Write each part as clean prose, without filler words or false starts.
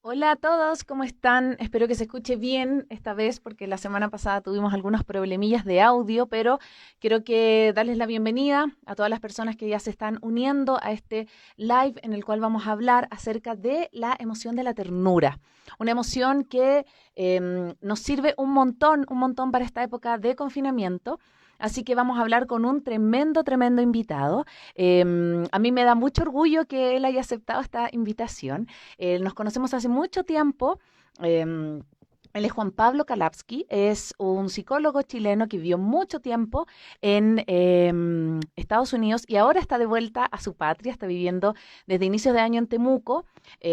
Hola a todos, ¿cómo están? Espero que se escuche bien esta vez porque la semana pasada tuvimos algunos problemillas de audio, pero quiero que darles la bienvenida a todas las personas que ya se están uniendo a este live en el cual vamos a hablar acerca de la emoción de la ternura. Una emoción que nos sirve un montón para esta época de confinamiento. Así que vamos a hablar con un tremendo invitado. A mí me da mucho orgullo que él haya aceptado esta invitación. Nos conocemos hace mucho tiempo. Eh, Él es Juan Pablo Kalapsky, es un psicólogo chileno que vivió mucho tiempo en Estados Unidos y ahora está de vuelta a su patria, está viviendo desde inicios de año en Temuco,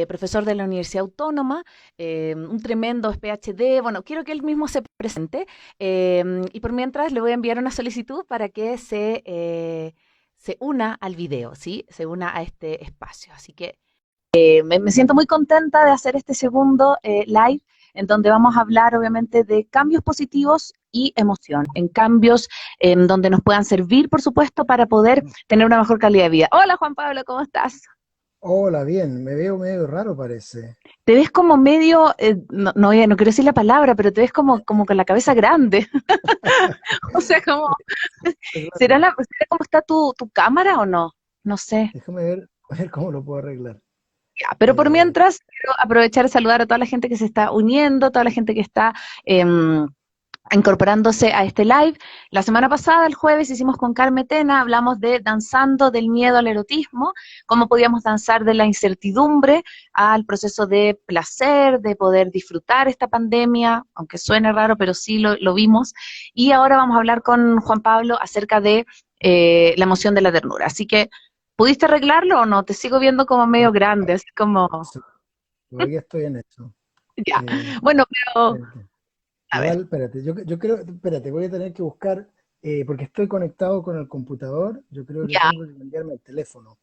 profesor de la Universidad Autónoma, un tremendo PhD. Bueno, quiero que él mismo se presente y por mientras le voy a enviar una solicitud para que se una al video, ¿sí? Se una a este espacio. Así que me siento muy contenta de hacer este segundo live en donde vamos a hablar obviamente de cambios positivos y emoción, en cambios en donde nos puedan servir, por supuesto, para poder tener una mejor calidad de vida. Hola Juan Pablo, ¿cómo estás? Hola, bien, me veo medio raro parece. Te ves como medio, no quiero decir la palabra, pero te ves como con la cabeza grande. O sea, como, Es ¿será, raro. será cómo está tu cámara o no? No sé. Déjame ver, a ver cómo lo puedo arreglar. Ya, pero por Eh, mientras, quiero aprovechar de saludar a toda la gente que se está uniendo, toda la gente que está incorporándose a este live. La semana pasada, el jueves, hicimos con Carmen Tena, hablamos de danzando del miedo al erotismo, cómo podíamos danzar de la incertidumbre al proceso de placer, de poder disfrutar esta pandemia, aunque suene raro, pero sí lo vimos. Y ahora vamos a hablar con Juan Pablo acerca de la emoción de la ternura. Así que, ¿pudiste arreglarlo o no? Te sigo viendo como medio no, grande, así como, sí, todavía estoy en eso. ya. Eh, Bueno, pero, espérate. a ver, Igual, espérate, yo creo, espérate, voy a tener que buscar, porque estoy conectado con el computador, yo creo que ya, tengo que cambiarme el teléfono.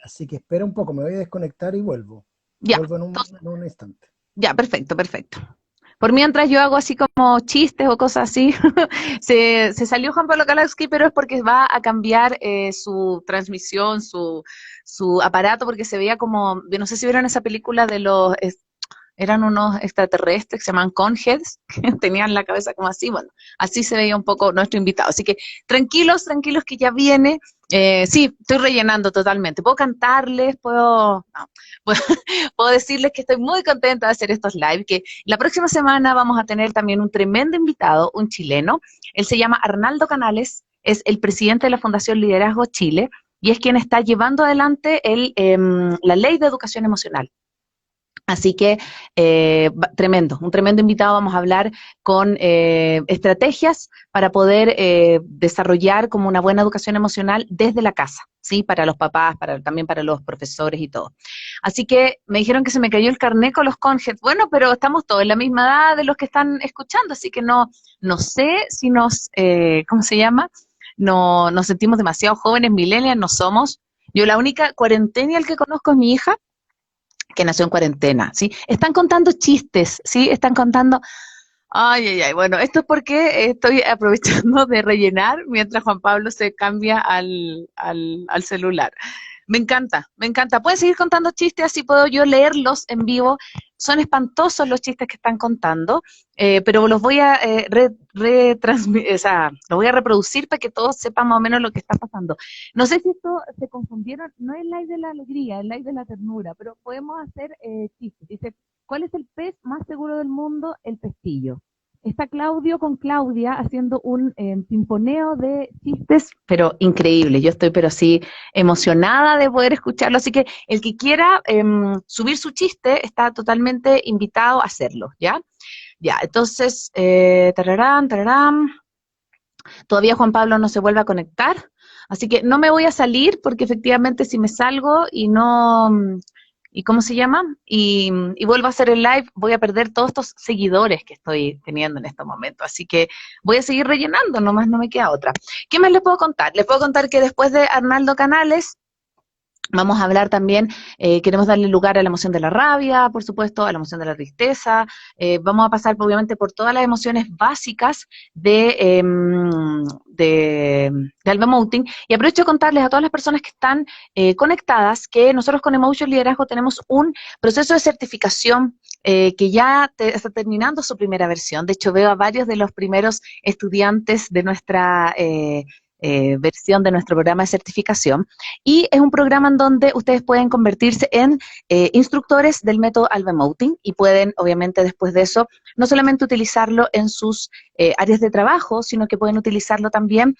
Así que espera un poco, me voy a desconectar y vuelvo. ya. Vuelvo en un instante. Ya, perfecto. Por mientras yo hago así como chistes o cosas así, se salió Juan Pablo Kalowski, pero es porque va a cambiar su transmisión, su aparato, porque se veía como, yo no sé si vieron esa película de eran unos extraterrestres que se llaman Conheads, que tenían la cabeza como así, bueno, así se veía un poco nuestro invitado. Así que tranquilos que ya viene. Sí, estoy rellenando totalmente. Puedo cantarles, no, puedo, puedo decirles que estoy muy contenta de hacer estos live, que la próxima semana vamos a tener también un tremendo invitado, un chileno. Él se llama Arnaldo Canales, es el presidente de la Fundación Liderazgo Chile y es quien está llevando adelante la ley de educación emocional. Así que tremendo, un tremendo invitado. Vamos a hablar con estrategias para poder desarrollar como una buena educación emocional desde la casa, ¿sí? Para los papás, también para los profesores y todo. Así que me dijeron que se me cayó el carnet con los conjets. Bueno, pero estamos todos en la misma edad de los que están escuchando, así que no sé si ¿cómo se llama? No, nos sentimos demasiado jóvenes, millennials, no somos. Yo la única cuarentenial que conozco es mi hija, que nació en cuarentena, ¿sí? Están contando chistes, ¿sí? Están contando, bueno, esto es porque estoy aprovechando de rellenar mientras Juan Pablo se cambia al celular. Me encanta. Pueden seguir contando chistes, así puedo yo leerlos en vivo. Son espantosos los chistes que están contando, pero los voy a o sea, los voy a reproducir para que todos sepan más o menos lo que está pasando. No sé si esto se confundieron, no es el live de la alegría, es el live de la ternura, pero podemos hacer chistes. Dice, ¿cuál es el pez más seguro del mundo? El pestillo. Está Claudio con Claudia haciendo un pimponeo de chistes, pero increíble. Yo estoy, pero sí, emocionada de poder escucharlo. Así que el que quiera subir su chiste está totalmente invitado a hacerlo, ¿ya? Ya, entonces, tararán. Todavía Juan Pablo no se vuelve a conectar, así que no me voy a salir porque efectivamente si me salgo y no, ¿y cómo se llama? Y vuelvo a hacer el live, voy a perder todos estos seguidores que estoy teniendo en este momento, así que voy a seguir rellenando, nomás no me queda otra. ¿Qué más les puedo contar? Les puedo contar que después de Arnaldo Canales, Vamos a hablar también, queremos darle lugar a la emoción de la rabia, por supuesto, a la emoción de la tristeza. Vamos a pasar obviamente por todas las emociones básicas de Alba Mountain. Y aprovecho de contarles a todas las personas que están conectadas que nosotros con Emotion Liderazgo tenemos un proceso de certificación que ya está terminando su primera versión. De hecho, veo a varios de los primeros estudiantes de nuestra versión de nuestro programa de certificación. Y es un programa en donde ustedes pueden convertirse en instructores del método Alba Mountain y pueden, obviamente, después de eso, no solamente utilizarlo en sus áreas de trabajo, sino que pueden utilizarlo también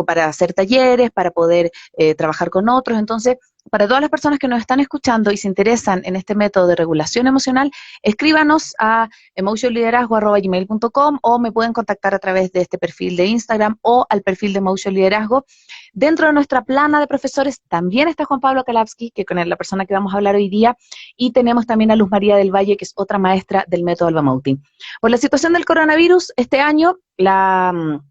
para hacer talleres, para poder trabajar con otros. Entonces, para todas las personas que nos están escuchando y se interesan en este método de regulación emocional, escríbanos a emotionliderazgo@gmail.com o me pueden contactar a través de este perfil de Instagram o al perfil de Emotion Liderazgo. Dentro de nuestra plana de profesores también está Juan Pablo Kalapski, que con la persona que vamos a hablar hoy día, y tenemos también a Luz María del Valle, que es otra maestra del método Alba Mountain. Por la situación del coronavirus, este año iba a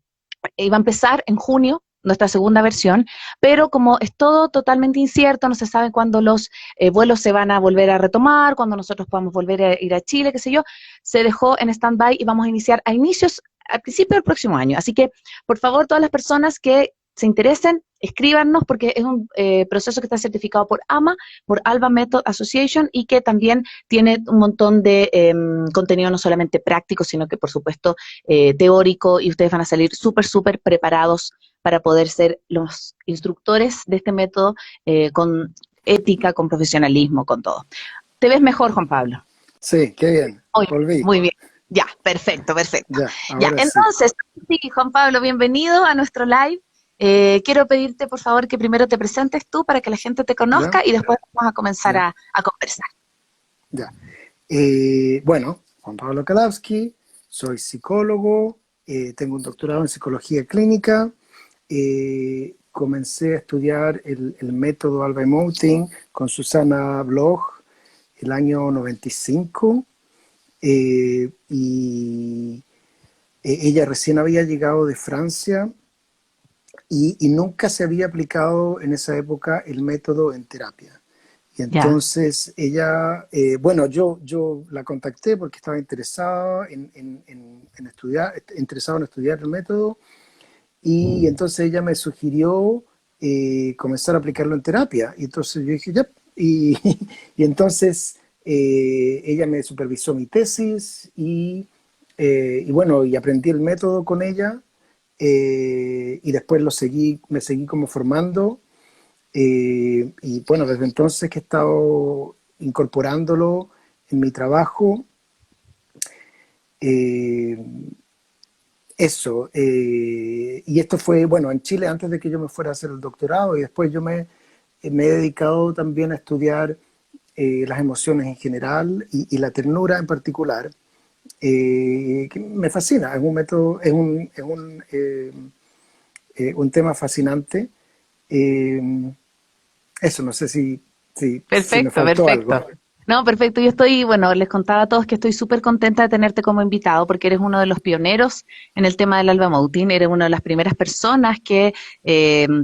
empezar en junio, nuestra segunda versión, pero como es todo totalmente incierto, no se sabe cuándo los vuelos se van a volver a retomar, cuándo nosotros podamos volver a ir a Chile, qué sé yo, se dejó en stand-by y vamos a iniciar al principio del próximo año. Así que, por favor, todas las personas que se interesen, escríbanos porque es un proceso que está certificado por AMA, por Alba Method Association, y que también tiene un montón de contenido no solamente práctico, sino que por supuesto teórico, y ustedes van a salir súper, súper preparados para poder ser los instructores de este método con ética, con profesionalismo, con todo. ¿Te ves mejor, Juan Pablo? Sí, qué bien. Muy, Volví. muy bien. Ya, perfecto, perfecto. Ya, Ya, ahora sí. entonces, sí, Juan Pablo, bienvenido a nuestro live. Quiero pedirte, por favor, que primero te presentes tú para que la gente te Ya, conozca y después vamos a comenzar ya, a conversar. ya. Bueno, Juan Pablo Kalapski, soy psicólogo, tengo un doctorado en psicología clínica. Comencé a estudiar el método Alba Mountain con Susana Bloch el año 95 y ella recién había llegado de Francia y nunca se había aplicado en esa época el método en terapia. Y Ya, entonces ella, bueno, yo la contacté porque estaba interesada en estudiar, interesado en estudiar el método, y entonces ella me sugirió comenzar a aplicarlo en terapia. Y entonces yo dije, ya, y, y entonces ella me supervisó mi tesis y bueno, y aprendí el método con ella, y después me seguí como formando, y bueno, desde entonces que he estado incorporándolo en mi trabajo. eh, y esto fue, bueno, en Chile antes de que yo me fuera a hacer el doctorado, y después me he dedicado también a estudiar las emociones en general y la ternura en particular, que me fascina, es un método, un tema fascinante. Eh, Eso, no sé si me perfecto, faltó algo. perfecto. No, perfecto. Yo estoy, bueno, les contaba a todos que estoy súper contenta de tenerte como invitado porque eres uno de los pioneros en el tema del Alba Mountain, eres una de las primeras personas que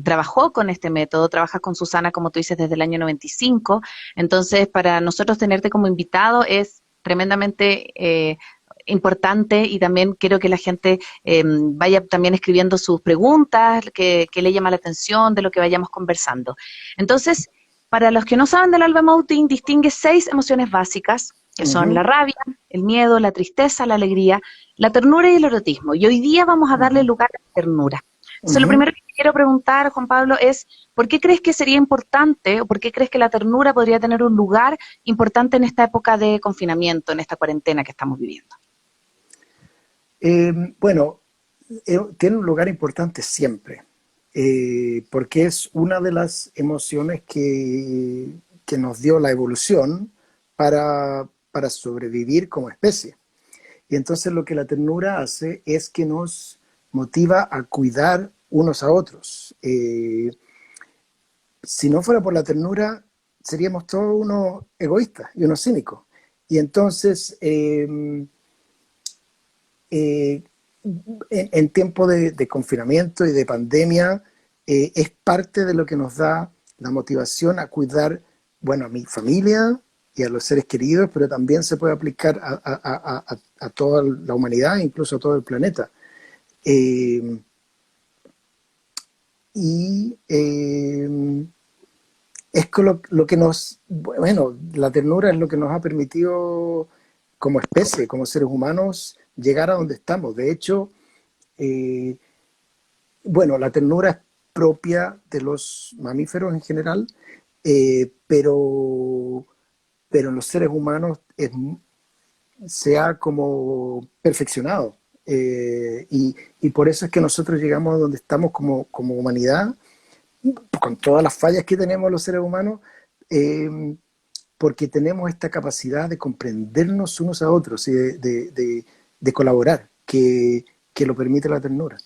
trabajó con este método, trabajas con Susana, como tú dices, desde el año 95. Entonces, para nosotros tenerte como invitado es tremendamente importante, y también quiero que la gente vaya también escribiendo sus preguntas, que le llama la atención de lo que vayamos conversando. Entonces, para los que no saben del Alba Mountain, distingue 6 emociones básicas, que son Ujú, la rabia, el miedo, la tristeza, la alegría, la ternura y el erotismo. Y hoy día vamos a darle ujú, lugar a la ternura. Entonces, lo ujú. primero que te quiero preguntar, Juan Pablo, es ¿por qué crees que sería importante o por qué crees que la ternura podría tener un lugar importante en esta época de confinamiento, en esta cuarentena que estamos viviendo? Bueno, tiene un lugar importante siempre, porque es una de las emociones que nos dio la evolución para sobrevivir como especie. Y entonces lo que la ternura hace es que nos motiva a cuidar unos a otros. Si no fuera por la ternura, seríamos todos unos egoístas y unos cínicos. Y entonces, eh, en tiempo de confinamiento y de pandemia, es parte de lo que nos da la motivación a cuidar, bueno, a mi familia y a los seres queridos, pero también se puede aplicar a toda la humanidad, incluso a todo el planeta. Eh, y es lo que nos, bueno, la ternura es lo que nos ha permitido como especie, como seres humanos, llegar a donde estamos. De hecho, eh, bueno, la ternura es propia de los mamíferos en general, pero en los seres humanos se ha como perfeccionado. Y por eso es que nosotros llegamos a donde estamos como humanidad, con todas las fallas que tenemos los seres humanos, eh, porque tenemos esta capacidad de comprendernos unos a otros y de colaborar, que lo permite la ternura.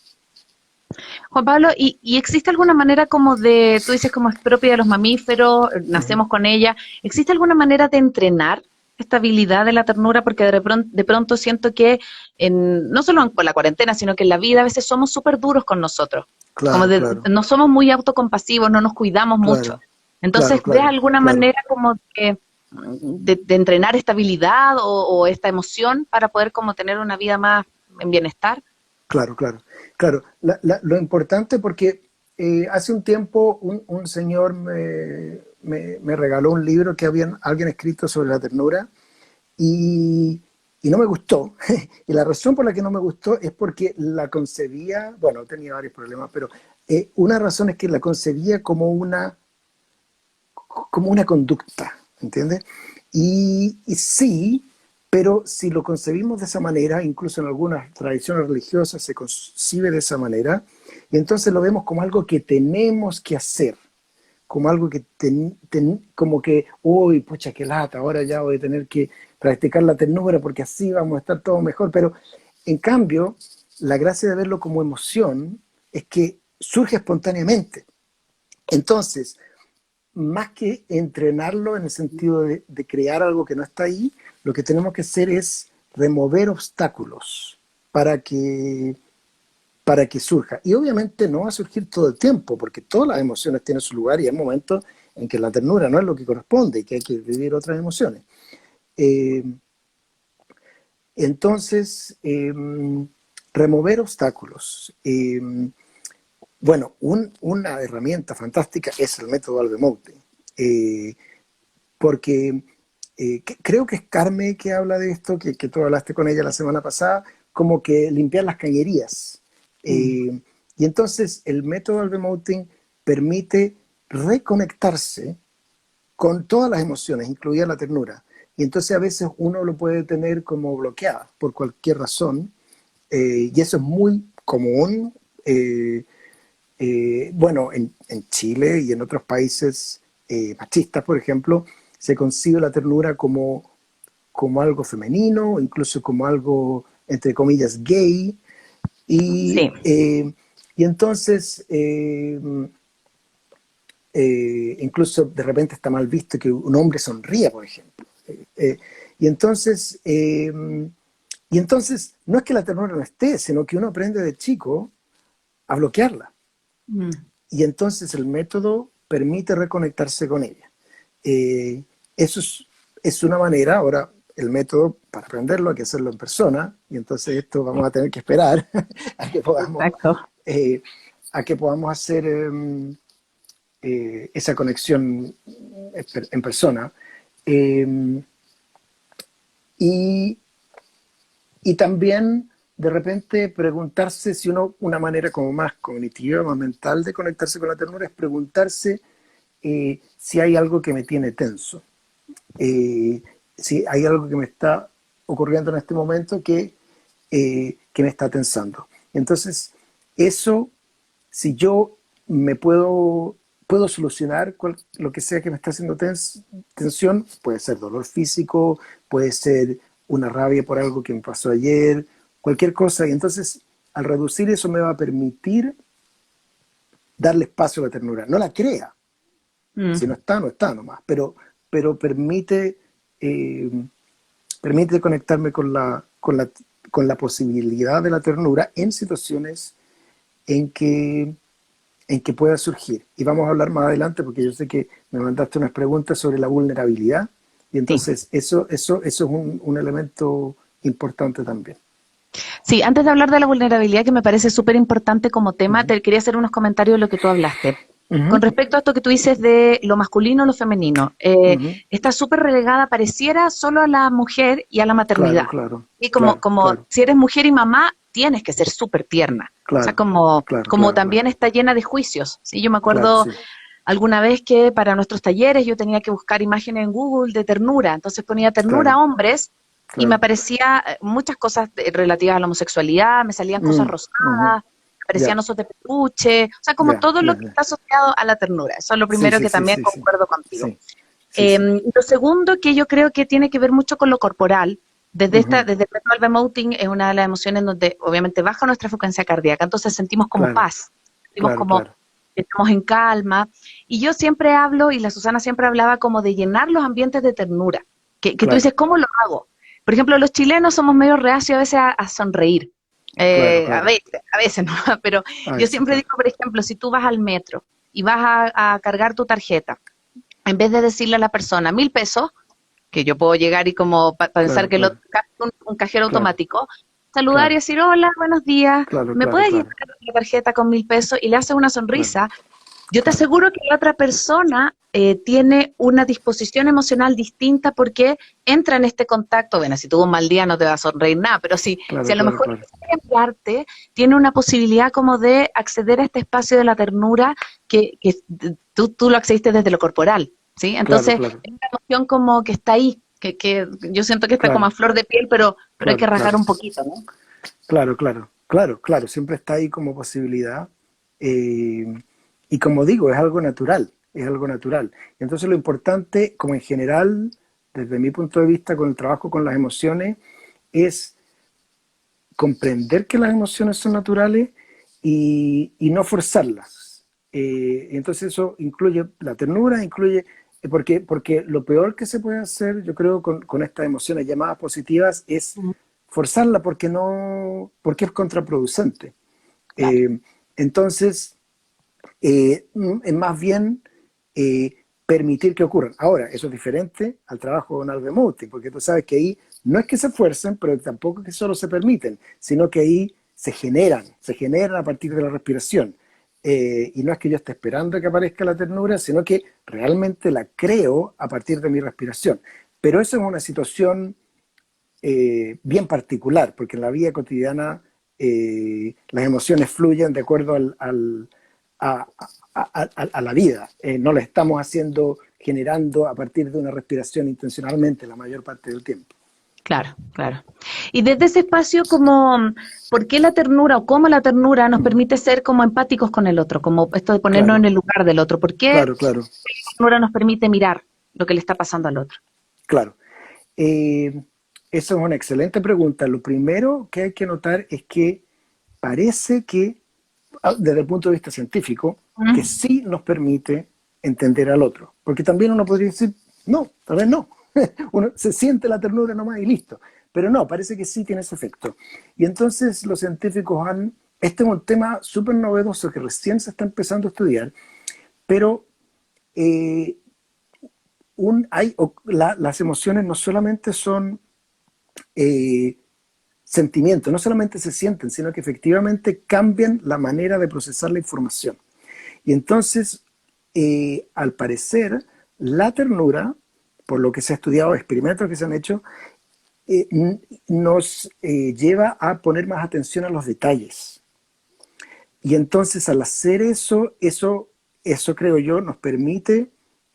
Juan Pablo, ¿y existe alguna manera como de, tú dices como es propia de los mamíferos, Uh -huh. nacemos con ella, ¿existe alguna manera de entrenar esta habilidad de la ternura? Porque de pronto siento que no solo con la cuarentena, sino que en la vida a veces somos súper duros con nosotros, como Claro, claro, no somos muy autocompasivos, no nos cuidamos mucho. claro, Entonces, claro, ¿ves claro, alguna claro, manera como de entrenar esta habilidad o esta emoción para poder como tener una vida más en bienestar? claro, claro, claro. Lo importante porque hace un tiempo un señor me regaló un libro que había alguien escrito sobre la ternura y, y no me gustó. Y la razón por la que no me gustó es porque la concebía, bueno, tenía varios problemas, pero una razón es que la concebía como una conducta, ¿entiendes? Y sí, pero si lo concebimos de esa manera, incluso en algunas tradiciones religiosas se concibe de esa manera, y entonces lo vemos como algo que tenemos que hacer, como algo que, como que, uy, pucha, qué lata, ahora ya voy a tener que practicar la ternura porque así vamos a estar todo mejor, pero en cambio, la gracia de verlo como emoción es que surge espontáneamente. Entonces, más que entrenarlo en el sentido de crear algo que no está ahí, lo que tenemos que hacer es remover obstáculos para que, para que surja. Y obviamente no va a surgir todo el tiempo, porque todas las emociones tienen su lugar y hay momentos en que la ternura no es lo que corresponde y que hay que vivir otras emociones. Eh, entonces, remover obstáculos. Bueno, una herramienta fantástica es el método Albemoute. Eh, porque creo que es Carmen que habla de esto, que tú hablaste con ella la semana pasada, como que limpiar las cañerías. Mm. Y entonces el método Albemoting permite reconectarse con todas las emociones, incluida la ternura. Y entonces a veces uno lo puede tener como bloqueada por cualquier razón, y eso es muy común. Bueno, en Chile y en otros países machistas, por ejemplo, se concibe la ternura como algo femenino, incluso como algo, entre comillas, gay, y, Sí. eh, y entonces incluso de repente está mal visto que un hombre sonría, por ejemplo. Y, entonces, y entonces no es que la ternura no esté, sino que uno aprende de chico a bloquearla. Mm. Y entonces el método permite reconectarse con ella. Eh, eso es una manera. Ahora, el método, para aprenderlo, hay que hacerlo en persona, y entonces esto vamos a tener que esperar a que podamos, Exacto. eh, a que podamos hacer esa conexión en persona. Eh, y, y también de repente preguntarse si una manera como más cognitiva, más mental de conectarse con la ternura es preguntarse si hay algo que me tiene tenso, si hay algo que me está ocurriendo en este momento que me está tensando. Entonces, eso, si yo puedo solucionar lo que sea que me está haciendo tensión, puede ser dolor físico, puede ser una rabia por algo que me pasó ayer, cualquier cosa. Y entonces, al reducir eso me va a permitir darle espacio a la ternura. No la crea, si no Mm. está, no está nomás, pero eh, permite conectarme con la posibilidad de la ternura en situaciones en que, en que pueda surgir. Y vamos a hablar más adelante porque yo sé que me mandaste unas preguntas sobre la vulnerabilidad y Sí. entonces eso es un elemento importante también. Sí, antes de hablar de la vulnerabilidad, que me parece súper importante como tema, Ujú, te quería hacer unos comentarios de lo que tú hablaste. Con ujú, respecto a esto que tú dices de lo masculino o lo femenino, ujú. está súper relegada, pareciera, solo a la mujer y a la maternidad. Claro, claro, Y claro, como claro, si eres mujer y mamá, tienes que ser súper tierna. O sea, claro, claro, como claro, claro, también está llena de juicios. ¿Sí? Yo me claro, acuerdo sí. alguna vez que para nuestros talleres yo tenía que buscar imágenes en Google de ternura. Entonces ponía ternura Claro, a hombres y me claro. aparecía muchas cosas relativas a la homosexualidad, me salían cosas Ujú. rosadas, aparecían Ya, osos de peluche, o sea, como ya, todo lo ya, que ya. está asociado a la ternura. Eso es lo Sí, primero sí, que sí, también sí, sí. concuerdo contigo. Sí, sí, sí. Lo segundo que yo creo que tiene que ver mucho con lo corporal, Ujú. desde el mental emoting es una de las emociones donde obviamente baja nuestra frecuencia cardíaca, entonces sentimos como Claro, paz, sentimos claro, como claro, que estamos en calma. Y yo siempre hablo, y la Susana siempre hablaba como de llenar los ambientes de ternura, que tú claro, dices, ¿cómo lo hago? Por ejemplo, los chilenos somos medio reacios a veces a sonreír. claro, claro. A veces no, pero A yo veces, siempre digo, claro, por ejemplo, si tú vas al metro y vas a cargar tu tarjeta, en vez de decirle a la persona 1.000 pesos, que yo puedo llegar y como pensar claro, que el otro claro, un cajero claro, automático, saludar y claro, decir, hola, buenos días, claro, ¿me claro, puedes llenar claro, la tarjeta con 1.000 pesos? Y le haces una claro, sonrisa. Yo te claro, aseguro que la otra persona tiene una disposición emocional distinta porque entra en este contacto. Bueno, si tuvo un mal día no te va a sonreír nada, pero si claro, a lo claro, mejor claro, quiere enviarte, tiene una posibilidad como de acceder a este espacio de la ternura que tú lo accediste desde lo corporal, ¿sí? claro, Entonces, claro, es una emoción como que está ahí, que yo siento que está como a claro, flor de piel, pero hay que claro, rasgar claro, un poquito, ¿no? claro, claro, claro, claro, siempre está ahí como posibilidad. eh, y como digo, es algo natural, es algo natural. Entonces lo importante, como en general, desde mi punto de vista con el trabajo con las emociones, es comprender que las emociones son naturales y no forzarlas. Entonces eso incluye la ternura, incluye, porque lo peor que se puede hacer, yo creo, con estas emociones llamadas positivas es Mm, forzarla porque no, porque es contraproducente. claro. Eh, entonces, es más bien permitir que ocurran. Ahora, eso es diferente al trabajo con Albemuti, porque tú sabes que ahí no es que se esfuercen, pero tampoco es que solo se permiten, sino que ahí se generan a partir de la respiración. Y no es que yo esté esperando que aparezca la ternura, sino que realmente la creo a partir de mi respiración. Pero eso es una situación bien particular, porque en la vida cotidiana las emociones fluyen de acuerdo a, a la vida. No la estamos haciendo, generando a partir de una respiración intencionalmente la mayor parte del tiempo. Claro, claro. Y desde ese espacio, como, ¿por qué la ternura o cómo la ternura nos permite ser como empáticos con el otro? Como esto de ponernos en Claro, el lugar del otro. ¿Por qué claro, claro, la ternura nos permite mirar lo que le está pasando al otro? claro. Eh, Esa es una excelente pregunta. Lo primero que hay que notar es que parece que, desde el punto de vista científico, que Mm, sí nos permite entender al otro. Porque también uno podría decir, no, tal vez no. Uno se siente la ternura nomás y listo. Pero no, parece que sí tiene ese efecto. Y entonces los científicos han, este es un tema súper novedoso que recién se está empezando a estudiar, pero eh, las emociones no solamente son eh, sentimientos, no solamente se sienten, sino que efectivamente cambian la manera de procesar la información. Y entonces, al parecer, la ternura, por lo que se ha estudiado, experimentos que se han hecho, eh, nos lleva a poner más atención a los detalles. Y entonces al hacer eso creo yo, nos permite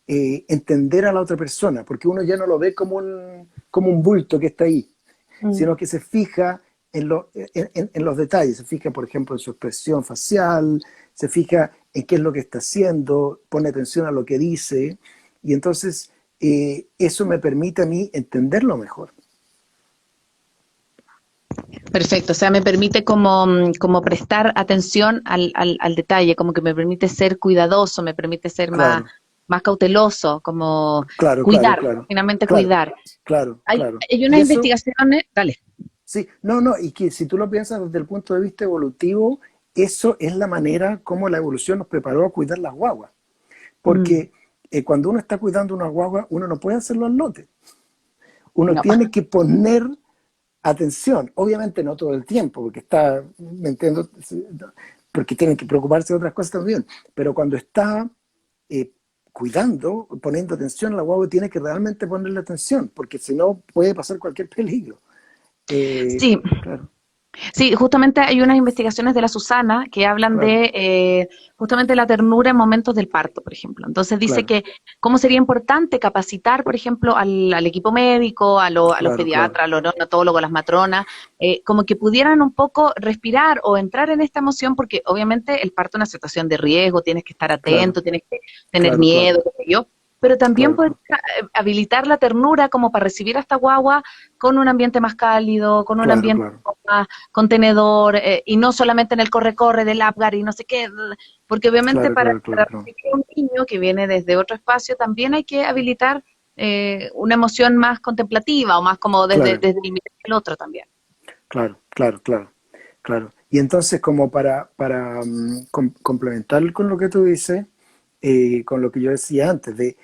entender a la otra persona, porque uno ya no lo ve como un bulto que está ahí, mm. sino que se fija en los detalles, se fija, por ejemplo, en su expresión facial, se fija en qué es lo que está haciendo, pone atención a lo que dice, y entonces eso me permite a mí entenderlo mejor. Perfecto, o sea, me permite como, como prestar atención al detalle, como que me permite ser cuidadoso, me permite ser Claro, más cauteloso, como claro, claro, cuidar, claro, finalmente claro, cuidar. claro, claro. Hay Y unas eso, investigaciones, dale. sí, no, no, y que si tú lo piensas desde el punto de vista evolutivo, eso es la manera como la evolución nos preparó a cuidar las guaguas. Porque cuando uno está cuidando una guagua, uno no puede hacerlo al lote. Uno No, tiene que poner atención, obviamente no todo el tiempo, porque está, me entiendo, porque tienen que preocuparse de otras cosas también, pero cuando está cuidando, poniendo atención a la guagua, tiene que realmente ponerle atención, porque si no puede pasar cualquier peligro. sí. Claro, Sí, justamente hay unas investigaciones de la Susana que hablan claro, de justamente la ternura en momentos del parto, por ejemplo. Entonces dice claro, que cómo sería importante capacitar, por ejemplo, al equipo médico, a los claro, claro, pediatras, a los neonatólogos, a las matronas, como que pudieran un poco respirar o entrar en esta emoción, porque obviamente el parto es una situación de riesgo, tienes que estar claro, atento, tienes que tener claro, claro, miedo, qué sé yo, pero también claro, poder habilitar la ternura como para recibir a esta guagua con un ambiente más cálido, con un claro, ambiente claro, más contenedor, y no solamente en el corre-corre del Apgar y no sé qué, porque obviamente claro, claro, claro, para claro, recibir a un niño que viene desde otro espacio también hay que habilitar una emoción más contemplativa o más como claro, desde el mirar del otro también. claro, claro, claro, claro. Y entonces, como para complementar con lo que tú dices, con lo que yo decía antes, de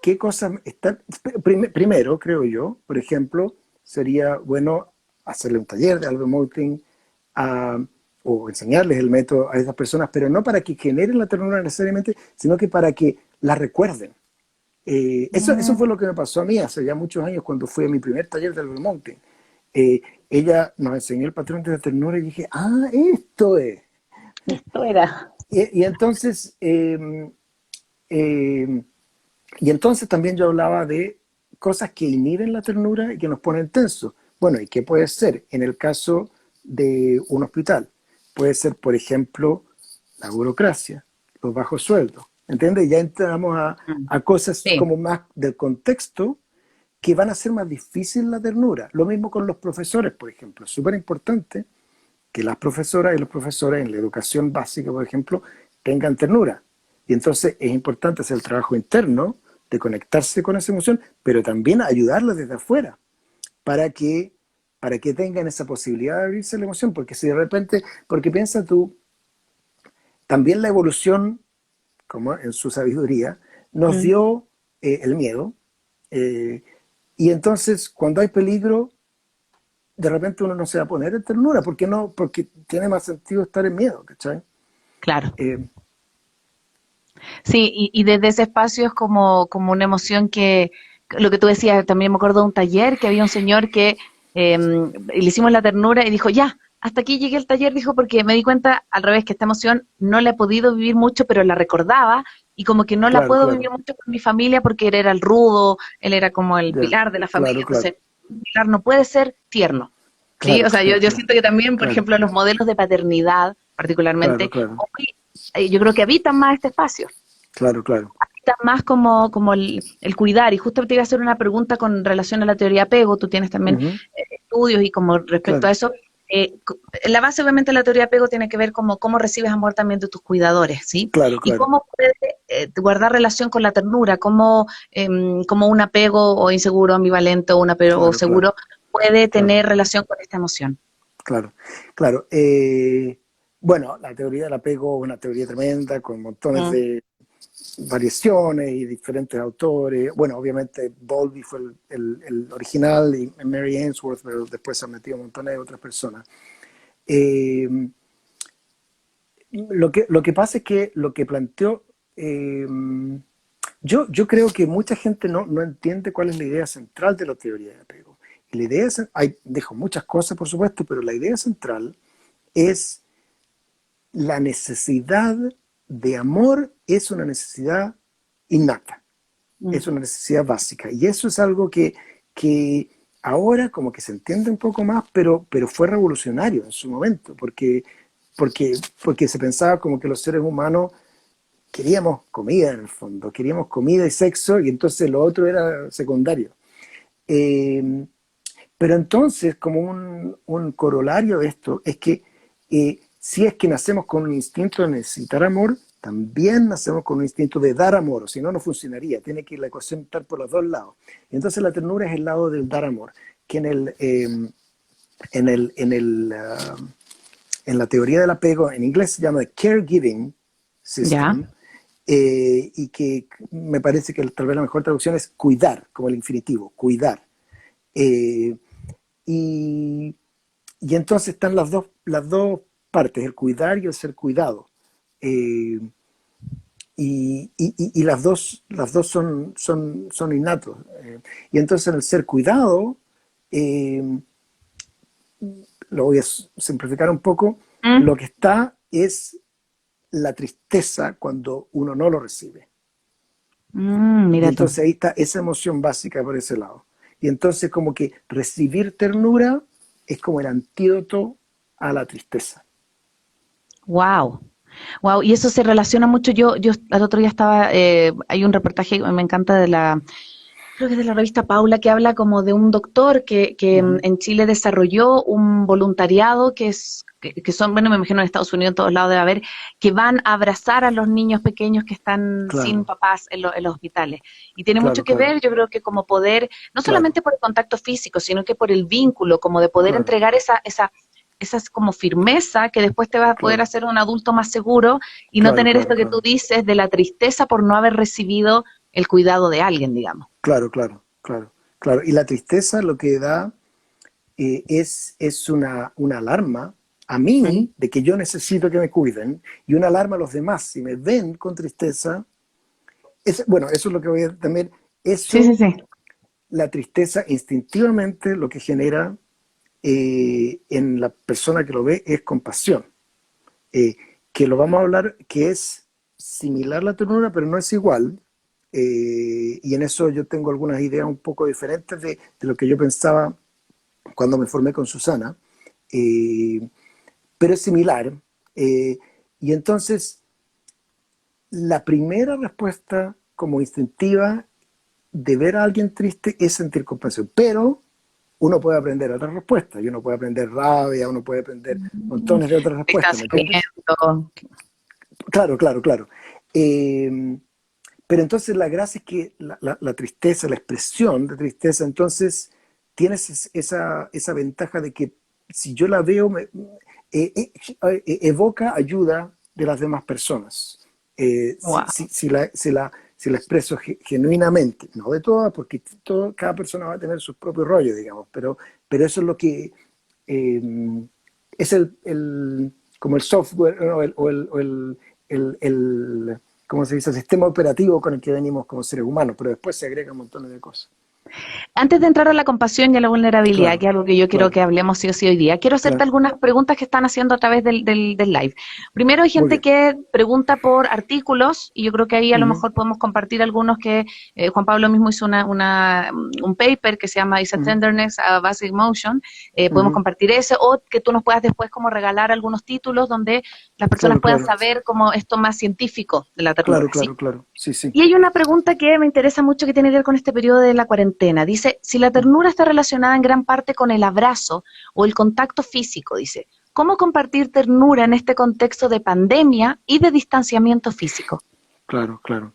qué cosas están. Primero, creo yo, por ejemplo, sería bueno hacerle un taller de albemoting a, o enseñarles el método a esas personas, pero no para que generen la ternura necesariamente, sino que para que la recuerden. Eso fue lo que me pasó a mí hace ya muchos años cuando fui a mi primer taller de albemoting. Eh, Ella nos enseñó el patrón de la ternura y dije, ah, esto es. Esto era. Y entonces, eh, y entonces también yo hablaba de cosas que inhiben la ternura y que nos ponen tensos. Bueno, ¿y qué puede ser? En el caso de un hospital, puede ser, por ejemplo, la burocracia, los bajos sueldos. ¿Entiendes? Ya entramos a cosas Sí, como más del contexto que van a hacer más difícil la ternura. Lo mismo con los profesores, por ejemplo. Es súper importante que las profesoras y los profesores en la educación básica, por ejemplo, tengan ternura. Y entonces es importante hacer el trabajo interno de conectarse con esa emoción, pero también ayudarles desde afuera para que, para que tengan esa posibilidad de abrirse a la emoción. Porque si de repente, porque piensa tú, también la evolución, como en su sabiduría, nos mm, dio el miedo. eh, y entonces, cuando hay peligro, de repente uno no se va a poner en ternura, porque no, porque tiene más sentido estar en miedo, ¿cachai? claro. Eh, Sí, y desde ese espacio es como, como una emoción que, lo que tú decías, también me acuerdo de un taller que había un señor que le hicimos la ternura y dijo, ya, hasta aquí llegué al taller, dijo, porque me di cuenta al revés que esta emoción no la he podido vivir mucho, pero la recordaba y como que no la claro, puedo vivir claro, mucho con mi familia porque él era el rudo, él era como el ya, pilar de la familia, claro, entonces claro, un pilar no puede ser tierno, ¿sí? claro, O sea, claro, yo claro, siento que también, por claro, ejemplo, los modelos de paternidad, claro, particularmente, claro, hoy, yo creo que habitan más este espacio claro, claro. más como, como el cuidar. Y justo te iba a hacer una pregunta con relación a la teoría apego. Tú tienes también Ujú, estudios y como respecto a claro, eso. La base obviamente de la teoría apego tiene que ver como cómo recibes amor también de tus cuidadores, ¿sí? claro, Y claro, cómo puedes guardar relación con la ternura, cómo, cómo un apego o inseguro, ambivalente o un apego claro, claro, seguro puede claro, tener relación con esta emoción. claro, claro. Bueno, la teoría del apego es una teoría tremenda, con montones Mm, de variaciones y diferentes autores. Bueno, obviamente Bowlby fue el original y Mary Ainsworth, pero después se han metido montones de otras personas. Eh, lo que pasa es que lo que planteó, eh, yo creo que mucha gente no entiende cuál es la idea central de la teoría de apego. Y la idea, dejo muchas cosas, por supuesto, pero la idea central es la necesidad de amor, es una necesidad innata, mm. es una necesidad básica. Y eso es algo que ahora como que se entiende un poco más, pero fue revolucionario en su momento, porque se pensaba como que los seres humanos queríamos comida en el fondo, queríamos comida y sexo, y entonces lo otro era secundario. Eh, pero entonces, como un corolario de esto, es que si es que nacemos con un instinto de necesitar amor, también nacemos con un instinto de dar amor, o si no, no funcionaría. Tiene que la ecuación estar por los dos lados. Y entonces la ternura es el lado del dar amor, que en el en la teoría del apego, en inglés se llama Caregiving Ya. System, y que me parece que tal vez la mejor traducción es cuidar, como el infinitivo, cuidar. Eh, y, y entonces están las dos partes, el cuidar y el ser cuidado. Eh, y las dos son innatos. Y entonces en el ser cuidado, eh, lo voy a simplificar un poco, Mm, lo que está es la tristeza cuando uno no lo recibe. Y mira tú. entonces ahí está esa emoción básica por ese lado. Y entonces como que recibir ternura es como el antídoto a la tristeza. Wow. Wow, y eso se relaciona mucho. Yo el otro día estaba, hay un reportaje, me encanta de la, creo que es de la revista Paula, que habla como de un doctor que Ujú. en Chile desarrolló un voluntariado que son, bueno, me imagino en Estados Unidos, en todos lados debe haber, que van a abrazar a los niños pequeños que están sin Claro, papás en los hospitales. Y tiene mucho claro, que claro, ver, yo creo que como poder, no claro, solamente por el contacto físico, sino que por el vínculo, como de poder claro, entregar esa como firmeza que después te va a poder claro, hacer un adulto más seguro y no claro, tener claro, esto que tú claro, dices de la tristeza por no haber recibido el cuidado de alguien, digamos. claro, claro, claro, claro. Y la tristeza lo que da es una alarma a Mm. mí de que yo necesito que me cuiden y una alarma a los demás. Si me ven con tristeza, bueno, eso es lo que voy a también, Sí, sí, eso, sí. la tristeza instintivamente lo que genera en la persona que lo ve es compasión, eh, que lo vamos a hablar, que es similar a la ternura, pero no es igual. Y en eso yo tengo algunas ideas un poco diferentes de lo que yo pensaba cuando me formé con Susana, eh, pero es similar. eh, y entonces, la primera respuesta como instintiva de ver a alguien triste es sentir compasión, pero uno puede aprender otras respuestas, y uno puede aprender rabia, uno puede aprender Mm, montones de otras respuestas, ¿me entiendes? distanciamiento. Claro, claro, claro. Eh, pero entonces la gracia es que la tristeza, la expresión de tristeza, entonces tienes esa ventaja de que si yo la veo, evoca ayuda de las demás personas. Wow. Si la expreso genuinamente, no de todas, porque cada persona va a tener sus propios rollos, digamos, pero eso es lo que eh, es como el software, ¿no? El, ¿cómo se dice? El sistema operativo con el que venimos como seres humanos, pero después se agregan montones de cosas. Antes de entrar a la compasión y a la vulnerabilidad, que Claro, es algo que yo quiero claro, que hablemos sí o sí hoy día, quiero hacerte claro. algunas preguntas que están haciendo a través del live. Primero hay Muy gente bien. que pregunta por artículos y yo creo que ahí a lo Ujú, mejor podemos compartir algunos que Juan Pablo mismo hizo un paper que se llama Is a ujú, Tenderness a Basic Emotion. Podemos ujú. compartir ese o que tú nos puedas después como regalar algunos títulos donde las personas Claro, puedan claro, saber como esto más científico de la claro, ternura, ¿sí? claro, claro. Sí, sí. Y hay una pregunta que me interesa mucho que tiene que ver con este periodo de la cuarentena. Dice, si la Mm. ternura está relacionada en gran parte con el abrazo o el contacto físico, dice, ¿cómo compartir ternura en este contexto de pandemia y de distanciamiento físico? Claro, claro.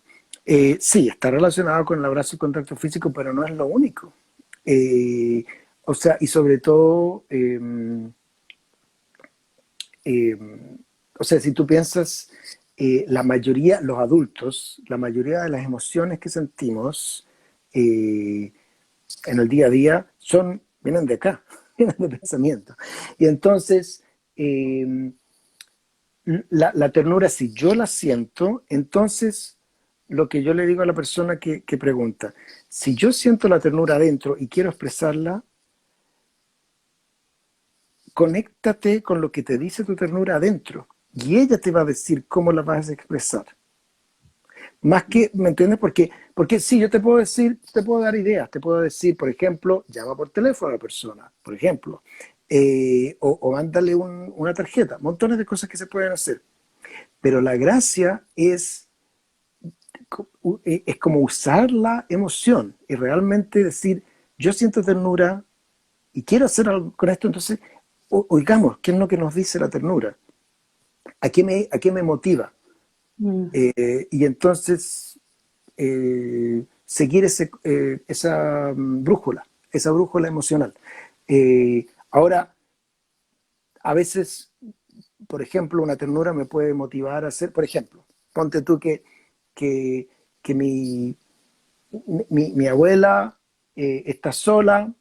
Sí, está relacionado con el abrazo y contacto físico, pero no es lo único. Eh, o sea, y sobre todo, eh, o sea, si tú piensas, la mayoría, los adultos, la mayoría de las emociones que sentimos eh, en el día a día vienen de acá, vienen de pensamiento. Y entonces, eh, la ternura, si yo la siento, entonces lo que yo le digo a la persona que pregunta, si yo siento la ternura adentro y quiero expresarla, conéctate con lo que te dice tu ternura adentro y ella te va a decir cómo la vas a expresar. Más que, ¿me entiendes? Porque sí, yo te puedo decir, te puedo dar ideas, te puedo decir, por ejemplo, llama por teléfono a la persona, por ejemplo, o mándale una tarjeta, montones de cosas que se pueden hacer. Pero la gracia es como usar la emoción y realmente decir, yo siento ternura y quiero hacer algo con esto, entonces, oigamos, ¿qué es lo que nos dice la ternura? ¿A qué me motiva? Mm. Y entonces seguir esa brújula emocional. Ahora, a veces por ejemplo, una ternura me puede motivar a hacer, por ejemplo, ponte tú que, que mi abuela está sola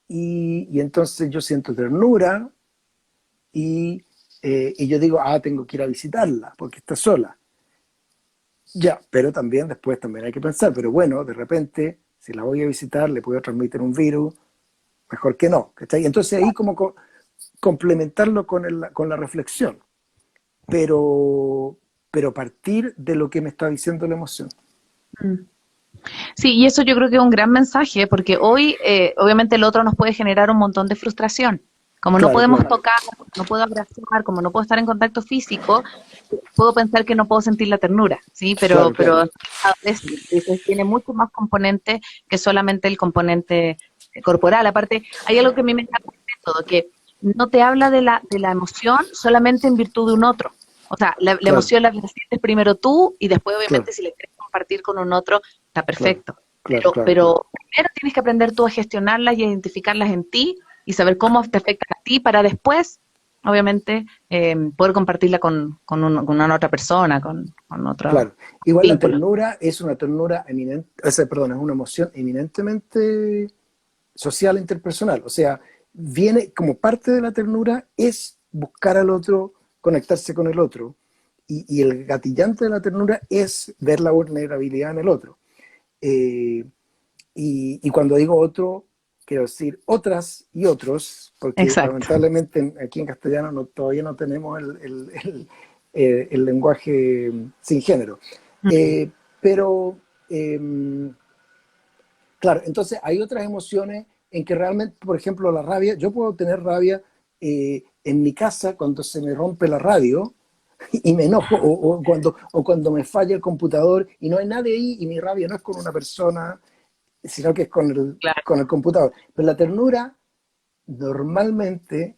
y entonces yo siento ternura y yo digo, tengo que ir a visitarla porque está sola. Ya, pero también después también hay que pensar, pero bueno, de repente, si la voy a visitar, le puedo transmitir un virus, mejor que no, ¿cachai? Entonces ahí como complementarlo con la reflexión, pero, pero partir de lo que me está diciendo la emoción. Mm. Sí, y eso yo creo que es un gran mensaje, porque hoy obviamente el otro nos puede generar un montón de frustración. Como no Claro, podemos claro, tocar, no puedo abrazar, como no puedo estar en contacto físico, puedo pensar que no puedo sentir la ternura, ¿sí? claro, Pero claro, tiene mucho más componente que solamente el componente corporal. Aparte, hay algo que a mí me encanta del método, que no te habla de la emoción solamente en virtud de un otro. O sea, la claro, emoción la sientes primero tú y después claro, obviamente si le quieres compartir con un otro, está claro, perfecto. claro, claro, claro. Pero primero tienes que aprender tú a gestionarlas y a identificarlas en ti y saber cómo te afectan a ti para después, obviamente, poder compartirla con una otra persona, con otro Claro, igual la vínculo. ternura es una ternura eminente, o sea, perdón, es una emoción eminentemente social e interpersonal. O sea, viene como parte de la ternura es buscar al otro, conectarse con el otro. Y el gatillante de la ternura es ver la vulnerabilidad en el otro. Eh, y cuando digo otro, quiero decir otras y otros, porque Exacto. lamentablemente aquí en castellano todavía no tenemos el lenguaje sin género. Mm. Eh, pero, eh, claro, entonces hay otras emociones en que realmente, por ejemplo, la rabia, yo puedo tener rabia en mi casa cuando se me rompe la radio y me enojo, o cuando me falla el computador y no hay nadie ahí y mi rabia no es con una persona, sino que es con el, Claro. con el computador. Pero la ternura normalmente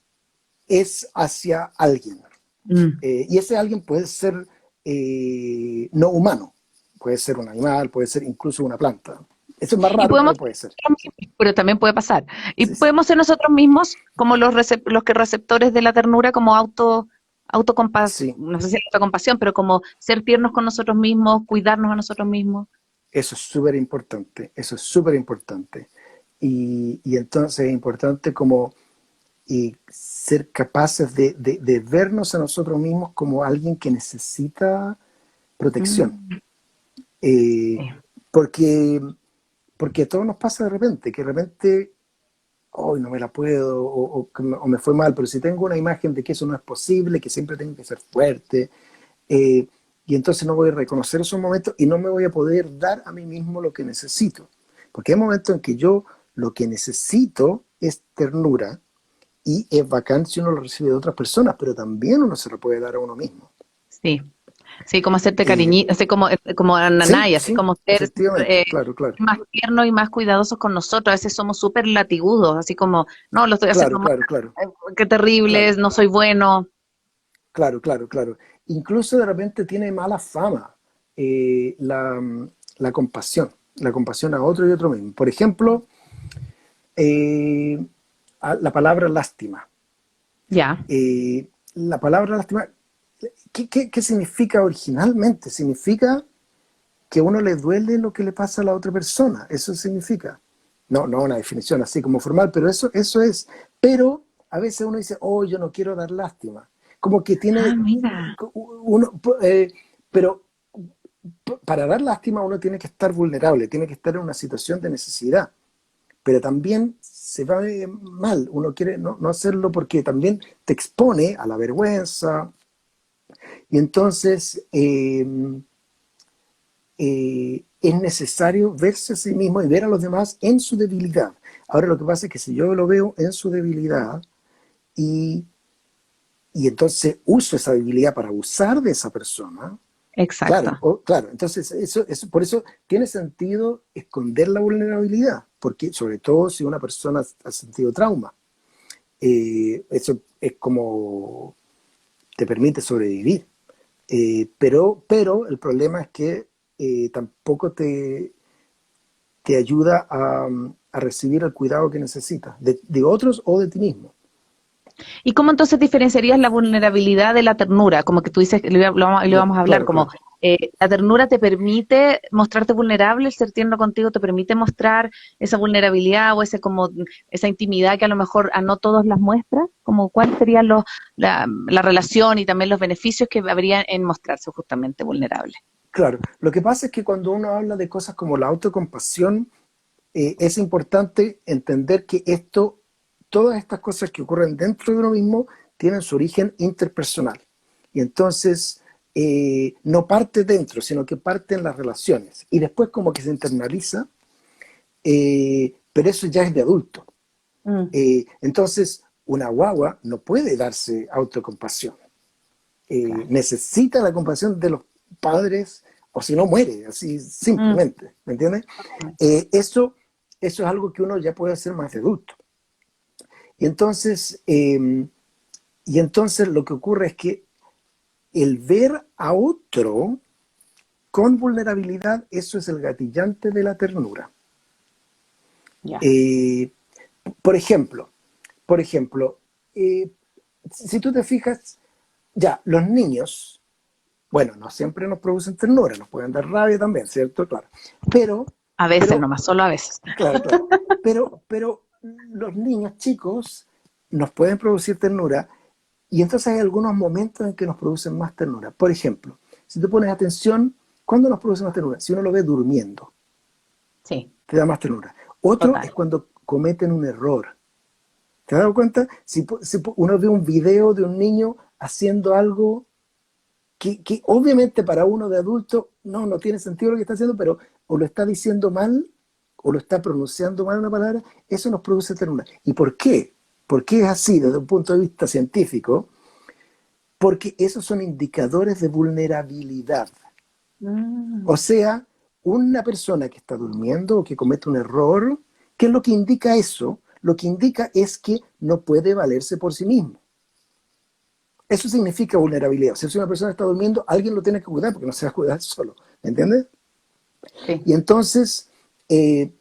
es hacia alguien. Mm. Y ese alguien puede ser no humano, puede ser un animal, puede ser incluso una planta. Eso es más Y raro, podemos pero ser puede ser. nosotros mismos, pero también puede pasar. Y Sí, sí. podemos ser nosotros mismos como los que receptores de la ternura, como Sí, no sé si autocompasión, pero como ser tiernos con nosotros mismos, cuidarnos a nosotros mismos. eso es súper importante, eso es súper importante. Y entonces es importante como ser capaces de vernos a nosotros mismos como alguien que necesita protección. Mm. Eh, Sí. porque, porque a todos nos pasa de repente, hoy no me la puedo, o me fue mal, pero si tengo una imagen de que eso no es posible, que siempre tengo que ser fuerte, eh, y entonces no voy a reconocer esos momentos y no me voy a poder dar a mí mismo lo que necesito. Porque hay momentos en que yo lo que necesito es ternura y es bacán si uno lo recibe de otras personas, pero también uno se lo puede dar a uno mismo. Sí, sí, como hacerte Eh, cariñito, así como a sí, Nanay, así sí, como ser efectivamente, claro, claro, más tiernos y más cuidadosos con nosotros. A veces somos súper latigudos, así como, no, lo estoy claro, haciendo mal, claro, claro, qué terrible claro, es, no soy bueno. claro, claro, claro. Incluso de repente tiene mala fama eh, la, la compasión a otro y otro mismo. Por ejemplo, eh, la palabra lástima. Ya. La palabra lástima, ¿qué significa originalmente? Significa que a uno le duele lo que le pasa a la otra persona. Eso significa. No, no una definición así como formal, pero eso es. Pero a veces uno dice, oh, yo no quiero dar lástima. Como que Ah, tiene mira. uno, pero para dar lástima uno tiene que estar vulnerable, tiene que estar en una situación de necesidad. Pero también se va mal, uno quiere no hacerlo porque también te expone a la vergüenza. Y entonces es necesario verse a sí mismo y ver a los demás en su debilidad. Ahora lo que pasa es que si yo lo veo en su debilidad y, y entonces uso esa debilidad para abusar de esa persona, Exacto. claro, claro, entonces por eso tiene sentido esconder la vulnerabilidad, porque sobre todo si una persona ha sentido trauma, eso es como te permite sobrevivir. Pero el problema es que tampoco te ayuda a recibir el cuidado que necesitas, de otros o de ti mismo. ¿Y cómo entonces diferenciarías la vulnerabilidad de la ternura? Como que tú dices, que lo Ya, vamos a hablar, claro, como claro. la ternura te permite mostrarte vulnerable, el ser tierno contigo te permite mostrar esa vulnerabilidad o ese como esa intimidad que a lo mejor a no todos las muestra, como cuál sería la relación y también los beneficios que habría en mostrarse justamente vulnerable. Claro, lo que pasa es que cuando uno habla de cosas como la autocompasión, es importante entender que todas estas cosas que ocurren dentro de uno mismo tienen su origen interpersonal. Y entonces no parte dentro, sino que parte en las relaciones. Y después como que se internaliza, pero eso ya es de adulto. Mm, Entonces, una guagua no puede darse autocompasión. claro. Necesita la compasión de los padres o si no muere, así Mm, simplemente, ¿me entiendes? totalmente. Eso es algo que uno ya puede hacer más de adulto. Y entonces, lo que ocurre es que el ver a otro con vulnerabilidad, eso es el gatillante de la ternura. Ya. Eh, por ejemplo, por ejemplo, eh, si tú te fijas, ya, los niños, bueno, no siempre nos producen ternura, nos pueden dar rabia también, ¿cierto? Claro. Pero, A veces pero, nomás, solo a veces. claro, claro. Pero los niños chicos nos pueden producir ternura y entonces hay algunos momentos en que nos producen más ternura. Por ejemplo, si tú pones atención, ¿cuándo nos produce más ternura? Si uno lo ve durmiendo, Sí, te da más ternura. Otro es total. cuando cometen un error. ¿Te has dado cuenta? Si uno ve un video de un niño haciendo algo que obviamente para uno de adulto no tiene sentido lo que está haciendo, pero o lo está diciendo mal o lo está pronunciando mal una palabra, eso nos produce ternura. ¿Y por qué? ¿Por qué es así desde un punto de vista científico? Porque esos son indicadores de vulnerabilidad. Mm. O sea, una persona que está durmiendo o que comete un error, ¿qué es lo que indica eso? Lo que indica es que no puede valerse por sí mismo. Eso significa vulnerabilidad. O sea, si una persona está durmiendo, alguien lo tiene que cuidar porque no se va a cuidar solo. ¿Me entiendes? Sí. Y entonces, eh,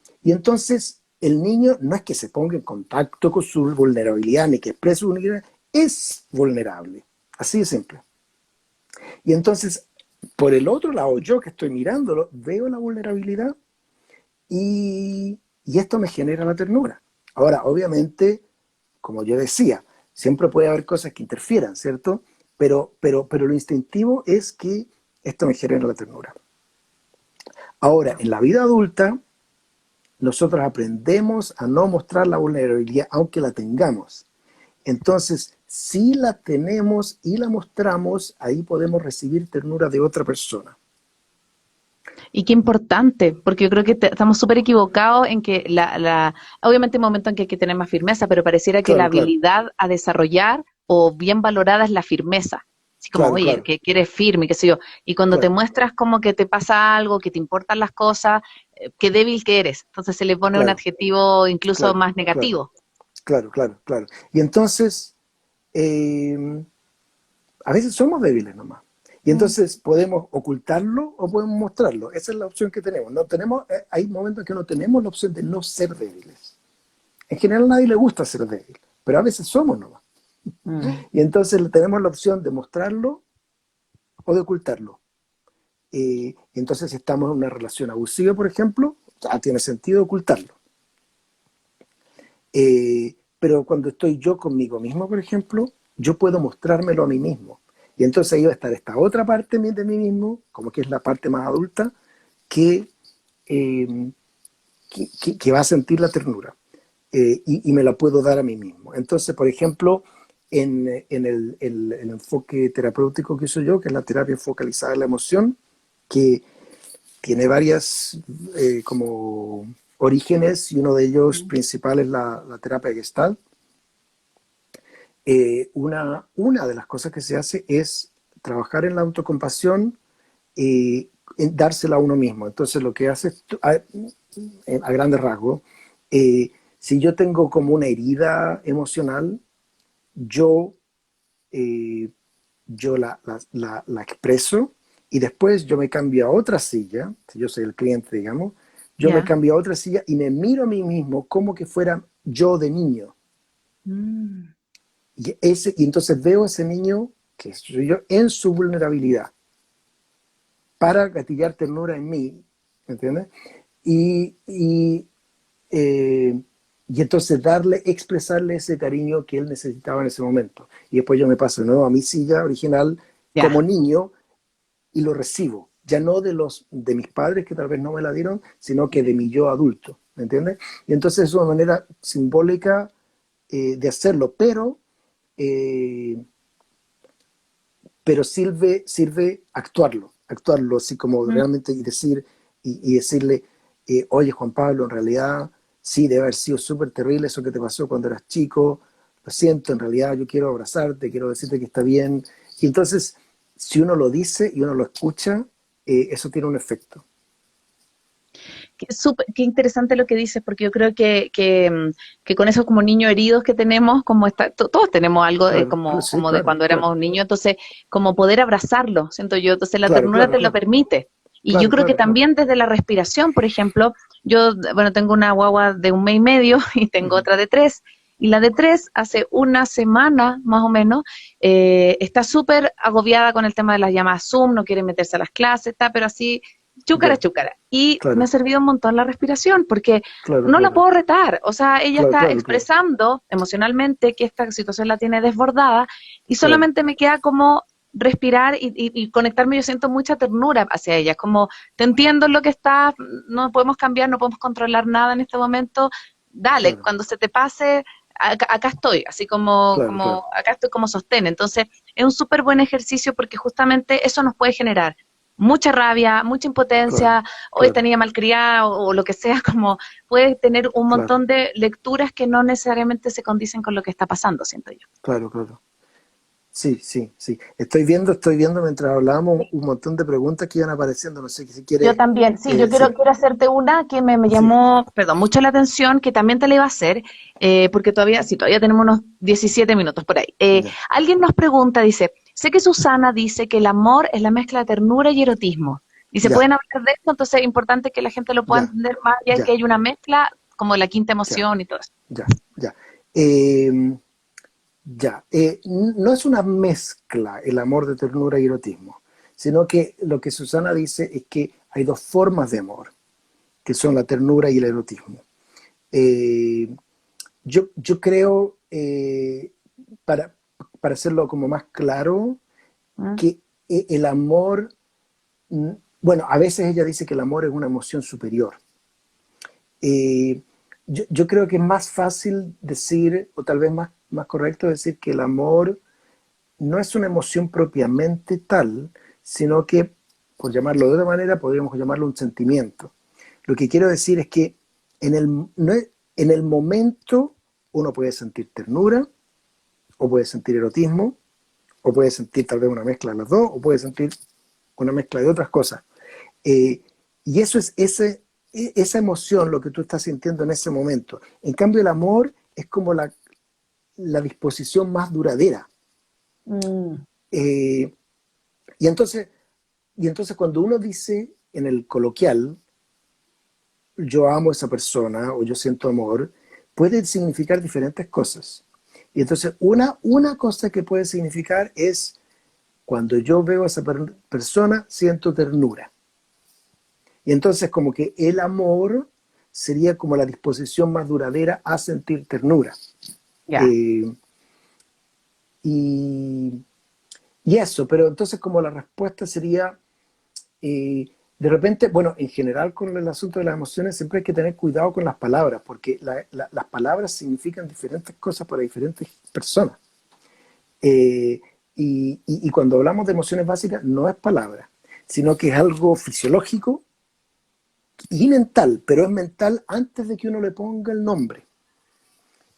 el niño no es que se ponga en contacto con su vulnerabilidad ni que exprese su vulnerabilidad, es vulnerable. Así de simple. Y entonces, por el otro lado, yo que estoy mirándolo, veo la vulnerabilidad y esto me genera la ternura. Ahora, obviamente, como yo decía, siempre puede haber cosas que interfieran, ¿cierto? Pero lo instintivo es que esto me genera la ternura. Ahora, en la vida adulta, nosotros aprendemos a no mostrar la vulnerabilidad, aunque la tengamos. Entonces, si la tenemos y la mostramos, ahí podemos recibir ternura de otra persona. Y qué importante, porque yo creo que estamos súper equivocados en que obviamente hay momentos en que hay que tener más firmeza, pero pareciera que la Claro, claro, habilidad a desarrollar o bien valorada es la firmeza. Así como, claro, oye, claro, que eres firme, qué sé yo. Y cuando te claro, muestras como que te pasa algo, que te importan las cosas, qué débil que eres. Entonces se le pone un claro, adjetivo incluso claro, más claro, negativo. claro, claro, claro. Y entonces, eh, a veces somos débiles nomás. Y Mm, entonces podemos ocultarlo o podemos mostrarlo. Esa es la opción que tenemos. No tenemos hay momentos en que no tenemos la opción de no ser débiles. En general a nadie le gusta ser débil, pero a veces somos nomás. mm. Y entonces tenemos la opción de mostrarlo o de ocultarlo. Entonces si estamos en una relación abusiva, por ejemplo, ya tiene sentido ocultarlo. Pero cuando estoy yo conmigo mismo, por ejemplo, yo puedo mostrármelo a mí mismo. Y entonces ahí va a estar esta otra parte de mí mismo, como que es la parte más adulta, que, eh, que va a sentir la ternura. Y me la puedo dar a mí mismo. Entonces, por ejemplo, en el enfoque terapéutico que uso yo, que es la terapia focalizada en la emoción, que tiene varias como orígenes y uno de ellos principal es la terapia Gestalt. Una de las cosas que se hace es trabajar en la autocompasión y en dársela a uno mismo. Entonces lo que hace a grandes rasgos, si yo tengo como una herida emocional, yo, eh, yo la expreso y después yo me cambio a otra silla, si yo soy el cliente, digamos, yo me Ya. cambio a otra silla y me miro a mí mismo como que fuera yo de niño. Mm. y entonces veo a ese niño, que soy yo, en su vulnerabilidad, para gatillar ternura en mí, ¿me entiendes? Y, y, eh, y entonces expresarle ese cariño que él necesitaba en ese momento. Y después yo me paso de nuevo a mi silla original como Ya. niño y lo recibo. Ya no de mis padres, que tal vez no me la dieron, sino que de mi yo adulto, ¿me entiendes? Y entonces es una manera simbólica de hacerlo, eh, pero sirve actuarlo así como Mm. realmente y decirle, oye Juan Pablo, en realidad sí, debe haber sido súper terrible eso que te pasó cuando eras chico, lo siento, en realidad yo quiero abrazarte, quiero decirte que está bien. Y entonces, si uno lo dice y uno lo escucha, eso tiene un efecto. Qué interesante lo que dices, porque yo creo que con esos como niños heridos que tenemos, como todos tenemos algo de, Claro, claro, sí, como de claro, cuando claro, éramos niños, entonces como poder abrazarlo, siento yo, entonces la claro, ternura claro, te lo claro, permite. Y yo claro, creo que claro, claro. también desde la respiración, por ejemplo, yo, bueno, tengo una guagua de 1 mes y medio y tengo Ujú. otra de 3, y la de 3 hace una semana más o menos está súper agobiada con el tema de las llamadas Zoom, no quiere meterse a las clases, está, pero así chúcara, Ya, chúcara. Y me ha claro, servido un montón la respiración, porque claro, no la claro, puedo retar. O sea, ella claro, está claro, claro, expresando emocionalmente que esta situación la tiene desbordada y claro, solamente me queda como respirar y conectarme. Yo siento mucha ternura hacia ella, como te entiendo en lo que está, no podemos cambiar, no podemos controlar nada en este momento. Dale, claro, cuando se te pase, acá estoy, así como, claro, como claro, acá estoy como sostén. Entonces, es un súper buen ejercicio porque justamente eso nos puede generar mucha rabia, mucha claro, impotencia, o esta claro, niña malcriada o lo que sea, como puede tener un claro. montón de lecturas que no necesariamente se condicen con lo que está pasando, siento yo. Claro, claro. Sí, sí, sí. Estoy viendo mientras hablábamos un montón de preguntas que iban apareciendo. No sé si Yo quiere. también, sí, yo Sí, quiero hacerte una que me sí, llamó, perdón, mucho la atención, que también te la iba a hacer, porque todavía, sí, todavía tenemos unos 17 minutos por ahí. ya, Alguien nos pregunta, dice, sé que Susana dice que el amor es la mezcla de ternura y erotismo. Y se ya, pueden hablar de esto, entonces es importante que la gente lo pueda ya, entender más allá de que ya, hay una mezcla como la quinta ya, emoción y todo eso. ya, ya. Eh, ya. No es una mezcla el amor de ternura y erotismo, sino que lo que Susana dice es que hay dos formas de amor, que son la ternura y el erotismo. Eh, yo creo, para, para hacerlo como más claro, ¿Mm? que el amor, mm, bueno, a veces ella dice que el amor es una emoción superior. Eh, yo creo que es más fácil decir, o tal vez más correcto decir que el amor no es una emoción propiamente tal, sino que, por llamarlo de otra manera, podríamos llamarlo un sentimiento. Lo que quiero decir es que en el, no es- en el momento uno puede sentir ternura, o puede sentir erotismo, o puede sentir tal vez una mezcla de las dos, o puede sentir una mezcla de otras cosas. Eh, y eso es esa emoción, lo que tú estás sintiendo en ese momento. En cambio, el amor es como la disposición más duradera. Mm, Eh, y, entonces, y entonces cuando uno dice en el coloquial, yo amo a esa persona o yo siento amor, puede significar diferentes cosas. Y entonces una cosa que puede significar es cuando yo veo a esa persona, siento ternura. Y entonces como que el amor sería como la disposición más duradera a sentir ternura. ya. Eh, y, y, eso, pero entonces como la respuesta sería, de repente, bueno, en general con el asunto de las emociones siempre hay que tener cuidado con las palabras, porque las palabras significan diferentes cosas para diferentes personas. Eh, y cuando hablamos de emociones básicas, no es palabra, sino que es algo fisiológico y mental, pero es mental antes de que uno le ponga el nombre.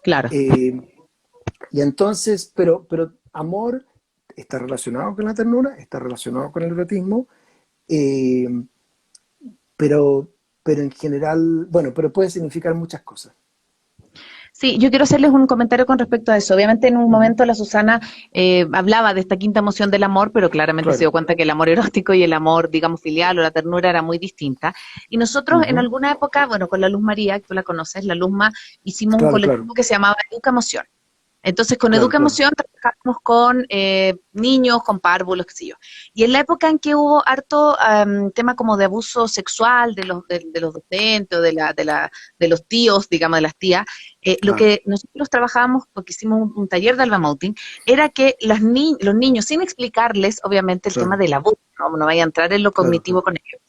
Claro. Eh, y entonces, pero amor está relacionado con la ternura, está relacionado con el erotismo, eh, pero, pero en general, bueno, pero puede significar muchas cosas. Sí, yo quiero hacerles un comentario con respecto a eso. Obviamente en un Uh -huh. momento la Susana hablaba de esta quinta emoción del amor, pero claramente se dio Claro. cuenta que el amor erótico y el amor, digamos, filial o la ternura era muy distinta. Y nosotros Uh en -huh. alguna época, bueno, con la Luz María, que tú la conoces, la Luzma, hicimos un Claro, claro. colectivo que se llamaba Educa Emoción. Entonces, con claro, Educa claro, Emoción trabajamos con niños, con párvulos, qué sé yo. Y en la época en que hubo harto tema como de abuso sexual de los docentes o de los tíos, digamos, de las tías, lo claro, que nosotros trabajábamos, porque hicimos un taller de albamoting, era que los niños, sin explicarles, obviamente, el tema claro, del abuso, no vaya a entrar en lo claro, cognitivo claro, con ellos,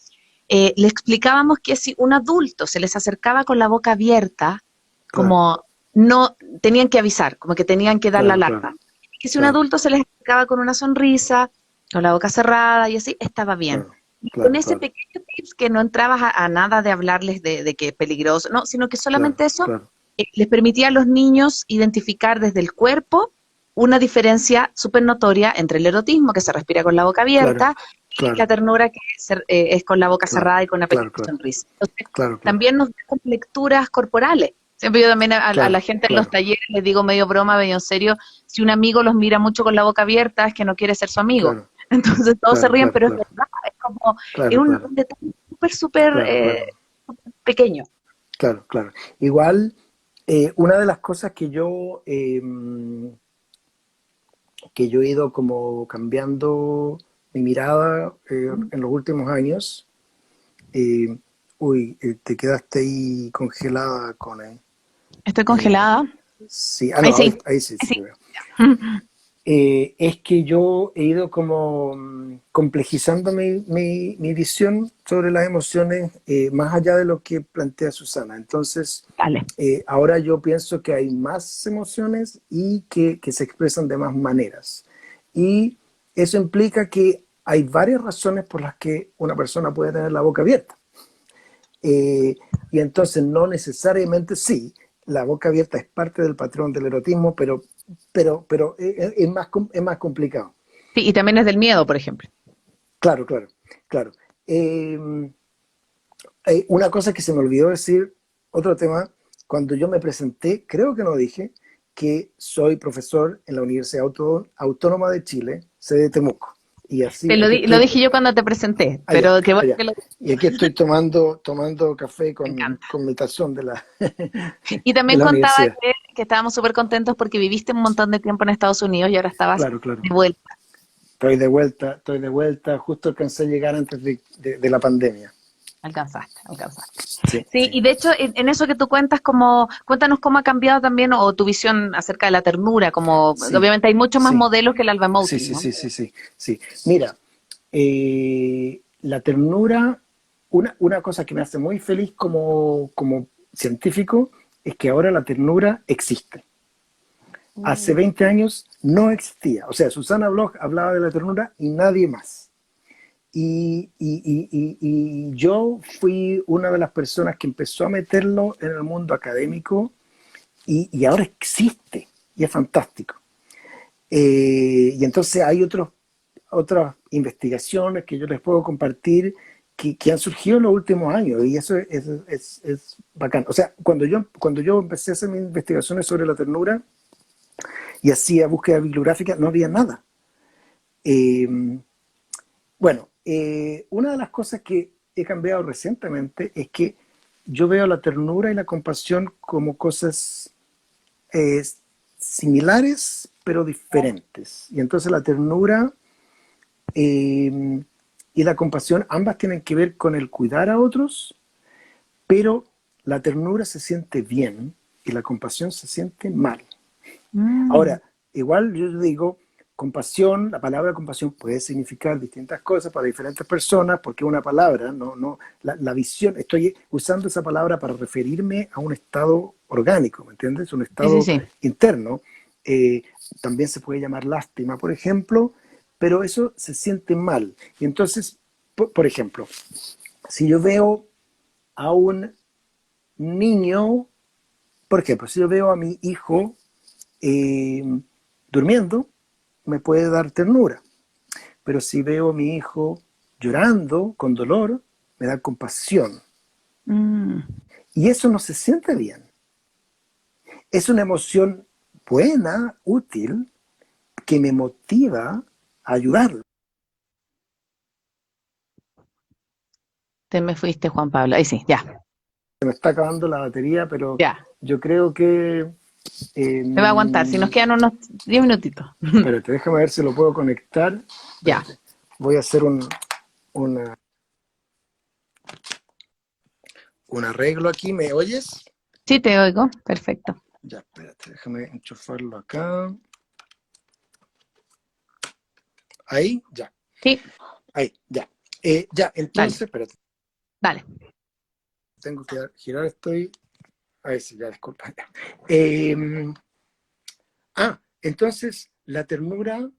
le explicábamos que si un adulto se les acercaba con la boca abierta, claro, como no tenían que avisar, como que tenían que dar la claro, claro, alarma. Que si un claro, adulto se les acercaba con una sonrisa, con la boca cerrada y así, estaba bien. claro, Y con claro, ese claro, pequeño tips que no entrabas a nada de hablarles de que es peligroso, no, sino que claro, solamente eso claro, les permitía a los niños identificar desde el cuerpo una diferencia súper notoria entre el erotismo, que se respira con la boca claro, abierta, y la claro, ternura, que es con la boca claro, cerrada y con una claro, pequeña claro, sonrisa. Entonces, claro, claro, también nos damos lecturas corporales. Siempre yo también a la claro, gente en los claro, talleres les digo medio broma, medio en serio, si un amigo los mira mucho con la boca abierta es que no quiere ser su amigo. claro, Entonces todos se claro, ríen, claro, pero es claro, verdad, es como, es claro, claro, un detalle súper, súper claro, claro, pequeño. claro, claro. Igual, una de las cosas que yo he ido como cambiando mi mirada en los últimos años, eh, te quedaste ahí congelada con Estoy eh, congelada. sí, Ahí no, sí, ahí sí, ahí sí te sí. veo. Es que yo he ido como complejizando mi visión sobre las emociones más allá de lo que plantea Susana. Entonces, Dale. ahora yo pienso que hay más emociones y que se expresan de más maneras. Y eso implica que hay varias razones por las que una persona puede tener la boca abierta. Eh, y entonces no necesariamente sí, la boca abierta es parte del patrón del erotismo, pero es más complicado. Sí, y también es del miedo, por ejemplo. Claro, claro, claro. Eh, una cosa que se me olvidó decir, otro tema, cuando yo me presenté, creo que no dije, que soy profesor en la Universidad Autónoma de Chile, sede de Temuco. Y así, aquí Lo estoy, dije yo cuando te presenté, allá, pero qué bueno allá. que lo Y aquí estoy tomando café me encanta. con mi tazón Y de también la contaba universidad. que estábamos súper contentos porque viviste un montón de tiempo en Estados Unidos y ahora estabas Claro, claro. de vuelta. Estoy de vuelta. Justo alcancé a llegar antes de la pandemia. Alcanzaste, alcanzaste. Sí, Sí, sí, y de hecho, en eso que tú cuentas, como, cuéntanos cómo ha cambiado también, o tu visión acerca de la ternura, como, sí, obviamente hay muchos más sí, modelos que el alba sí, emoting, sí, ¿no? sí, sí, sí, sí. Mira, la ternura, una cosa que me hace muy feliz como científico es que ahora la ternura existe. Hace 20 años no existía. O sea, Susana Bloch hablaba de la ternura y nadie más. Y yo fui una de las personas que empezó a meterlo en el mundo académico y ahora existe y es fantástico. Y entonces hay otras investigaciones que yo les puedo compartir que han surgido en los últimos años y eso es bacán. O sea, cuando yo empecé a hacer mis investigaciones sobre la ternura y hacía búsqueda bibliográfica, no había nada. Eh, bueno, una de las cosas que he cambiado recientemente es que yo veo la ternura y la compasión como cosas eh, similares pero diferentes. Y entonces la ternura y la compasión ambas tienen que ver con el cuidar a otros, pero la ternura se siente bien y la compasión se siente mal. Mm, Ahora, igual yo digo, compasión, la palabra compasión puede significar distintas cosas para diferentes personas, porque una palabra, la visión, estoy usando esa palabra para referirme a un estado orgánico, ¿me entiendes? Un sí, sí, estado sí. interno. Eh, También se puede llamar lástima, por ejemplo, pero eso se siente mal. Y entonces, por ejemplo, si yo veo a un niño, por ejemplo, si yo veo a mi hijo eh, durmiendo, me puede dar ternura. Pero si veo a mi hijo llorando con dolor, me da compasión. Mm. Y eso no se siente bien. Es una emoción buena, útil, que me motiva a ayudarlo. Te me fuiste, Juan Pablo. Ahí sí, ya, Se me está acabando la batería, pero ya. yo creo que Me va a aguantar, si nos quedan unos 10 minutitos. Espérate, déjame ver si lo puedo conectar. Ya. Espérate. Voy a hacer una, un arreglo aquí. ¿Me oyes? Sí, te oigo. Perfecto. Ya, espérate, déjame enchufarlo acá. Ahí, ya. Sí, Ahí, ya. Ya, dale, entonces, espérate. dale. Tengo que girar, estoy. Ahí sí, ya, disculpa. Entonces, la ternura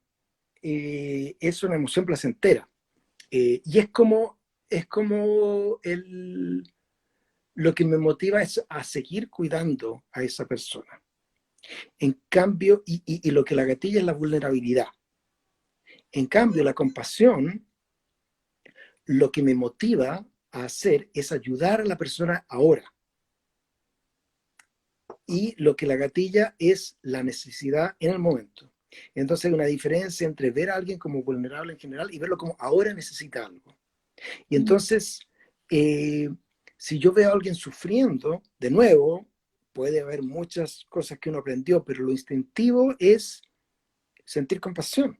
es una emoción placentera. Y es como lo que me motiva es a seguir cuidando a esa persona. En cambio, y lo que la gatilla es la vulnerabilidad. En cambio, la compasión, lo que me motiva a hacer es ayudar a la persona ahora. Y lo que la gatilla es la necesidad en el momento. Entonces hay una diferencia entre ver a alguien como vulnerable en general y verlo como ahora necesita algo. Y entonces, eh, si yo veo a alguien sufriendo, de nuevo, puede haber muchas cosas que uno aprendió, pero lo instintivo es sentir compasión.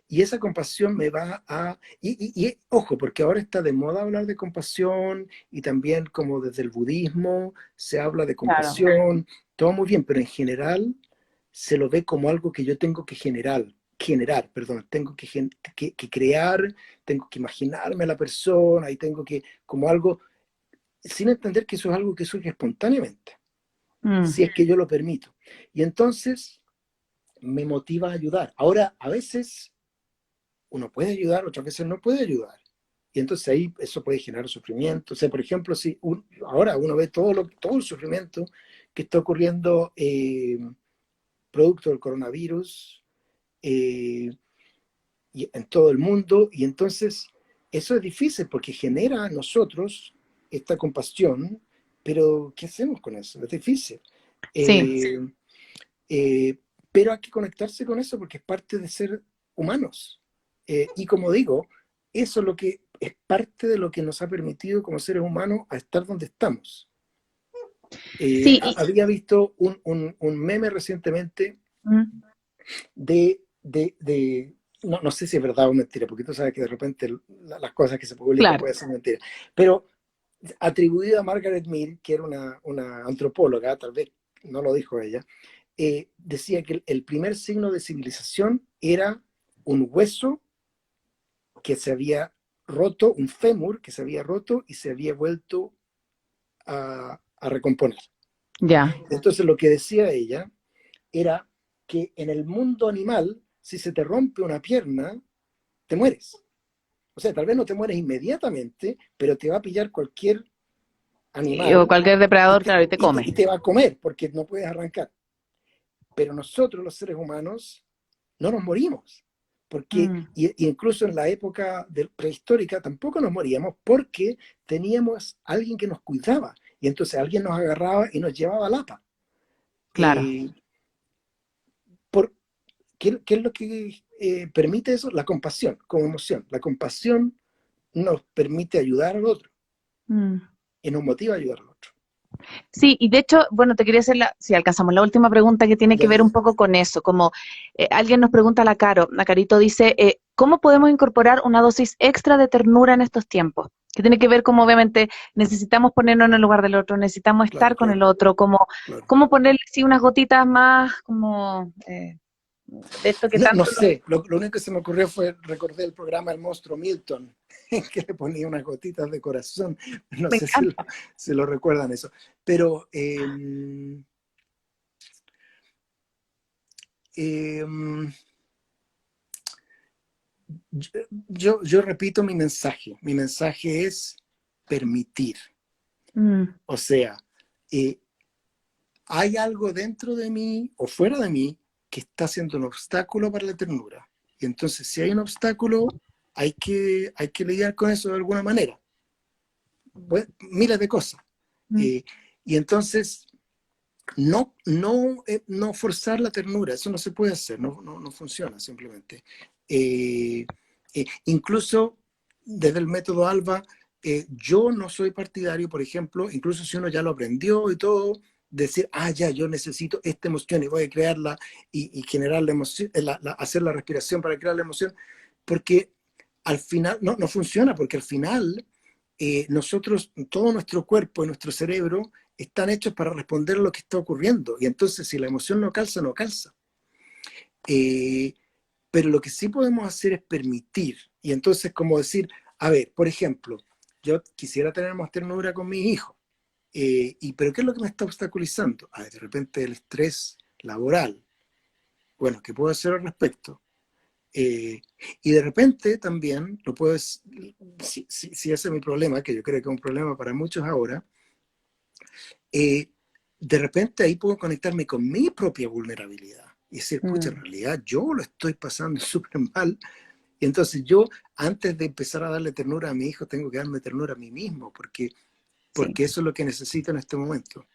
Y esa compasión me va a... ojo, porque ahora está de moda hablar de compasión y también como desde el budismo se habla de Claro. compasión, todo muy bien, pero en general se lo ve como algo que yo tengo que generar, perdón, tengo que crear, tengo que imaginarme a la persona y tengo que, como algo, sin entender que eso es algo que surge espontáneamente, Mm, si es que yo lo permito. Y entonces me motiva a ayudar. Ahora, a veces uno puede ayudar, otras veces no puede ayudar. Y entonces ahí eso puede generar sufrimiento. O sea, por ejemplo, si ahora uno ve todo el sufrimiento que está ocurriendo producto del coronavirus y en todo el mundo, y entonces eso es difícil porque genera a nosotros esta compasión, pero ¿qué hacemos con eso? Es difícil. sí, Eh, eh, pero hay que conectarse con eso porque es parte de ser humanos. Y como digo, eso es lo que es parte de lo que nos ha permitido como seres humanos a estar donde estamos. sí. Había visto un meme recientemente Mm, no sé si es verdad o mentira, porque tú sabes que de repente las cosas que se publican claro. pueden ser mentiras, pero atribuido a Margaret Mead, que era una antropóloga, tal vez no lo dijo ella, decía que el primer signo de civilización era un hueso que se había roto, un fémur que se había roto y se había vuelto a recomponer. Ya, Entonces lo que decía ella era que en el mundo animal, si se te rompe una pierna, te mueres. O sea, tal vez no te mueres inmediatamente, pero te va a pillar cualquier sí, o animal cualquier y depredador, te, claro, y te y te, come. y te va a comer porque no puedes arrancar. Pero nosotros, los seres humanos, no nos morimos. Porque Mm, y incluso en la época prehistórica tampoco nos moríamos porque teníamos a alguien que nos cuidaba. Y entonces alguien nos agarraba y nos llevaba a Lapa. claro. Eh, por, ¿qué es lo que permite eso? La compasión como emoción. La compasión nos permite ayudar al otro Mm. y nos motiva a ayudar al otro. Sí, y de hecho, bueno, te quería hacer si alcanzamos la última pregunta que tiene que Ya, ver un poco con eso, como alguien nos pregunta a la Carito dice, ¿cómo podemos incorporar una dosis extra de ternura en estos tiempos? Que tiene que ver como obviamente necesitamos ponernos en el lugar del otro, necesitamos claro, estar con el otro, como claro. cómo ponerle sí unas gotitas más como de esto que No tanto sé, lo único que se me ocurrió fue recordar el programa El Monstruo Milton, que le ponía unas gotitas de corazón. No me sé encanta. si lo recuerdan eso. Pero eh, yo repito mi mensaje. Mi mensaje es permitir. Mm, O sea, eh, hay algo dentro de mí o fuera de mí que está siendo un obstáculo para la ternura. Y entonces, si hay un obstáculo, hay que lidiar con eso de alguna manera. Pues, miles de cosas. mm, Eh, y entonces, no forzar la ternura, eso no se puede hacer, no funciona simplemente. Eh, incluso desde el método ALBA, yo no soy partidario, por ejemplo, incluso si uno ya lo aprendió y todo, decir, ah, ya, yo necesito esta emoción y voy a crearla y generar la emoción, hacer la respiración para crear la emoción, porque al final no funciona, porque al final nosotros, todo nuestro cuerpo y nuestro cerebro están hechos para responder a lo que está ocurriendo. Y entonces si la emoción no calza, no calza. Eh, pero lo que sí podemos hacer es permitir. Y entonces como decir, a ver, por ejemplo, yo quisiera tener más ternura con mis hijos. Pero ¿qué es lo que me está obstaculizando? Ah, de repente el estrés laboral. Bueno, ¿qué puedo hacer al respecto? Y de repente también lo puedes, si ese es mi problema, que yo creo que es un problema para muchos ahora, de repente ahí puedo conectarme con mi propia vulnerabilidad y decir, pucha, en realidad yo lo estoy pasando súper mal. Y entonces yo, antes de empezar a darle ternura a mi hijo, tengo que darme ternura a mí mismo, porque Sí. eso es lo que necesito en este momento.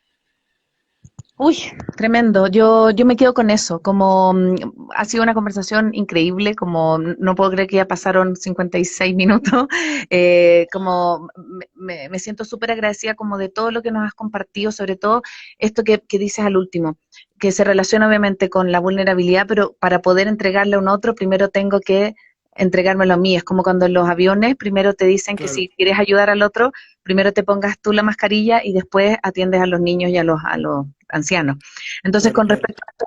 Uy, tremendo. Yo me quedo con eso. Como ha sido una conversación increíble, como no puedo creer que ya pasaron 56 minutos. Como me siento súper agradecida como de todo lo que nos has compartido, sobre todo esto que dices al último, que se relaciona obviamente con la vulnerabilidad, pero para poder entregarle a un otro, primero tengo que entregármelo a mí. Es como cuando en los aviones primero te dicen que Claro, si quieres ayudar al otro, primero te pongas tú la mascarilla y después atiendes a los niños y a los ancianos. Entonces, claro, con claro, respecto a esto,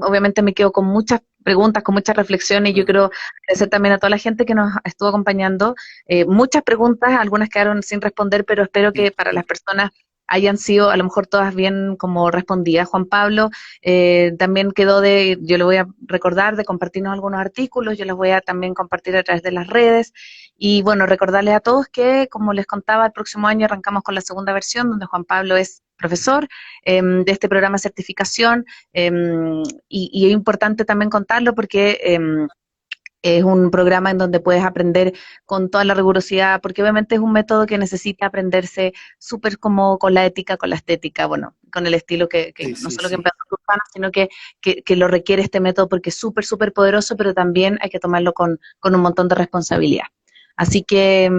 obviamente me quedo con muchas preguntas, con muchas reflexiones. Yo claro. quiero agradecer también a toda la gente que nos estuvo acompañando. Muchas preguntas, algunas quedaron sin responder, pero espero Sí, que para las sí. personas hayan sido a lo mejor todas bien como respondidas. Juan Pablo también quedó yo le voy a recordar de compartirnos algunos artículos, yo los voy a también compartir a través de las redes. Y bueno, recordarles a todos que, como les contaba, el próximo año arrancamos con la segunda versión, donde Juan Pablo es profesor de este programa de certificación. Y es importante también contarlo porque es un programa en donde puedes aprender con toda la rigurosidad, porque obviamente es un método que necesita aprenderse súper como con la ética, con la estética, bueno, con el estilo que Sí, no sí, solo que en sí. Plaza Urbana, sino que lo requiere este método porque es súper, súper poderoso, pero también hay que tomarlo con un montón de responsabilidad. Así que,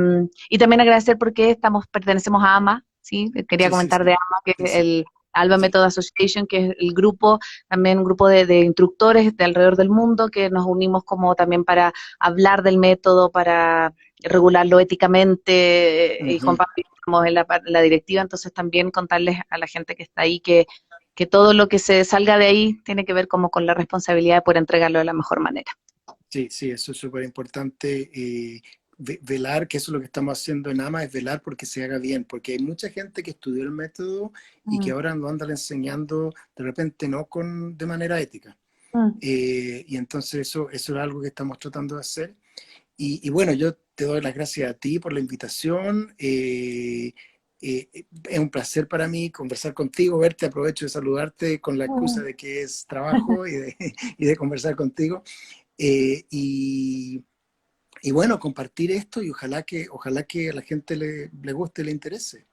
y también agradecer porque pertenecemos a AMA, ¿sí? Quería Sí, sí, comentar de sí. AMA, que Sí, es sí. el Alba Sí. Method Association, que es el grupo, también un grupo de instructores de alrededor del mundo, que nos unimos como también para hablar del método, para regularlo éticamente, y Juan Ujú. Pablo y yo estamos en la directiva, entonces también contarles a la gente que está ahí que todo lo que se salga de ahí tiene que ver como con la responsabilidad de poder entregarlo de la mejor manera. Sí, sí, eso es súper importante. Velar, que eso es lo que estamos haciendo en AMA, es velar porque se haga bien, porque hay mucha gente que estudió el método y que Mm, ahora lo anda enseñando de repente no de manera ética. mm. Y entonces eso es algo que estamos tratando de hacer. Y bueno, yo te doy las gracias a ti por la invitación. Es un placer para mí conversar contigo, verte, aprovecho de saludarte con la excusa de que es trabajo y de conversar contigo. Eh, y, y bueno, compartir esto y ojalá que a la gente le guste, le interese.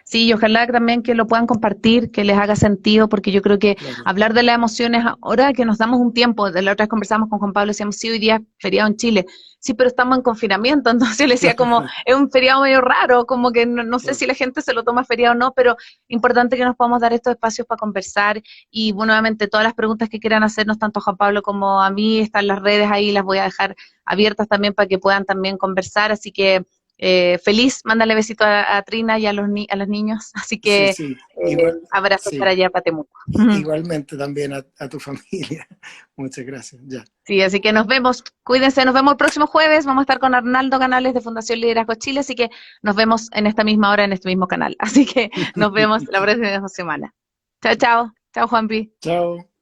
Sí, y ojalá también que lo puedan compartir, que les haga sentido, porque yo creo que Claro, hablar de las emociones ahora que nos damos un tiempo, de la otra vez conversamos con Juan Pablo, decíamos, sí, hoy día es feriado en Chile, sí, pero estamos en confinamiento, entonces yo le decía como, es un feriado medio raro, como que no sé claro. si la gente se lo toma feriado o no, pero importante que nos podamos dar estos espacios para conversar y, bueno, nuevamente, todas las preguntas que quieran hacernos, tanto a Juan Pablo como a mí, están las redes ahí, las voy a dejar abiertas también para que puedan también conversar, así que feliz, mándale besito a Trina y a los niños. Así Sí, que sí, igual, abrazos para sí, allá, para Temuco. igualmente también a tu familia. Muchas gracias. Ya. Sí, así que nos vemos. Cuídense, nos vemos el próximo jueves. Vamos a estar con Arnaldo Canales de Fundación Liderazgo Chile, así que nos vemos en esta misma hora, en este mismo canal. Así que nos vemos la próxima semana. Chao, chao. Chao, Juanpi. Chao.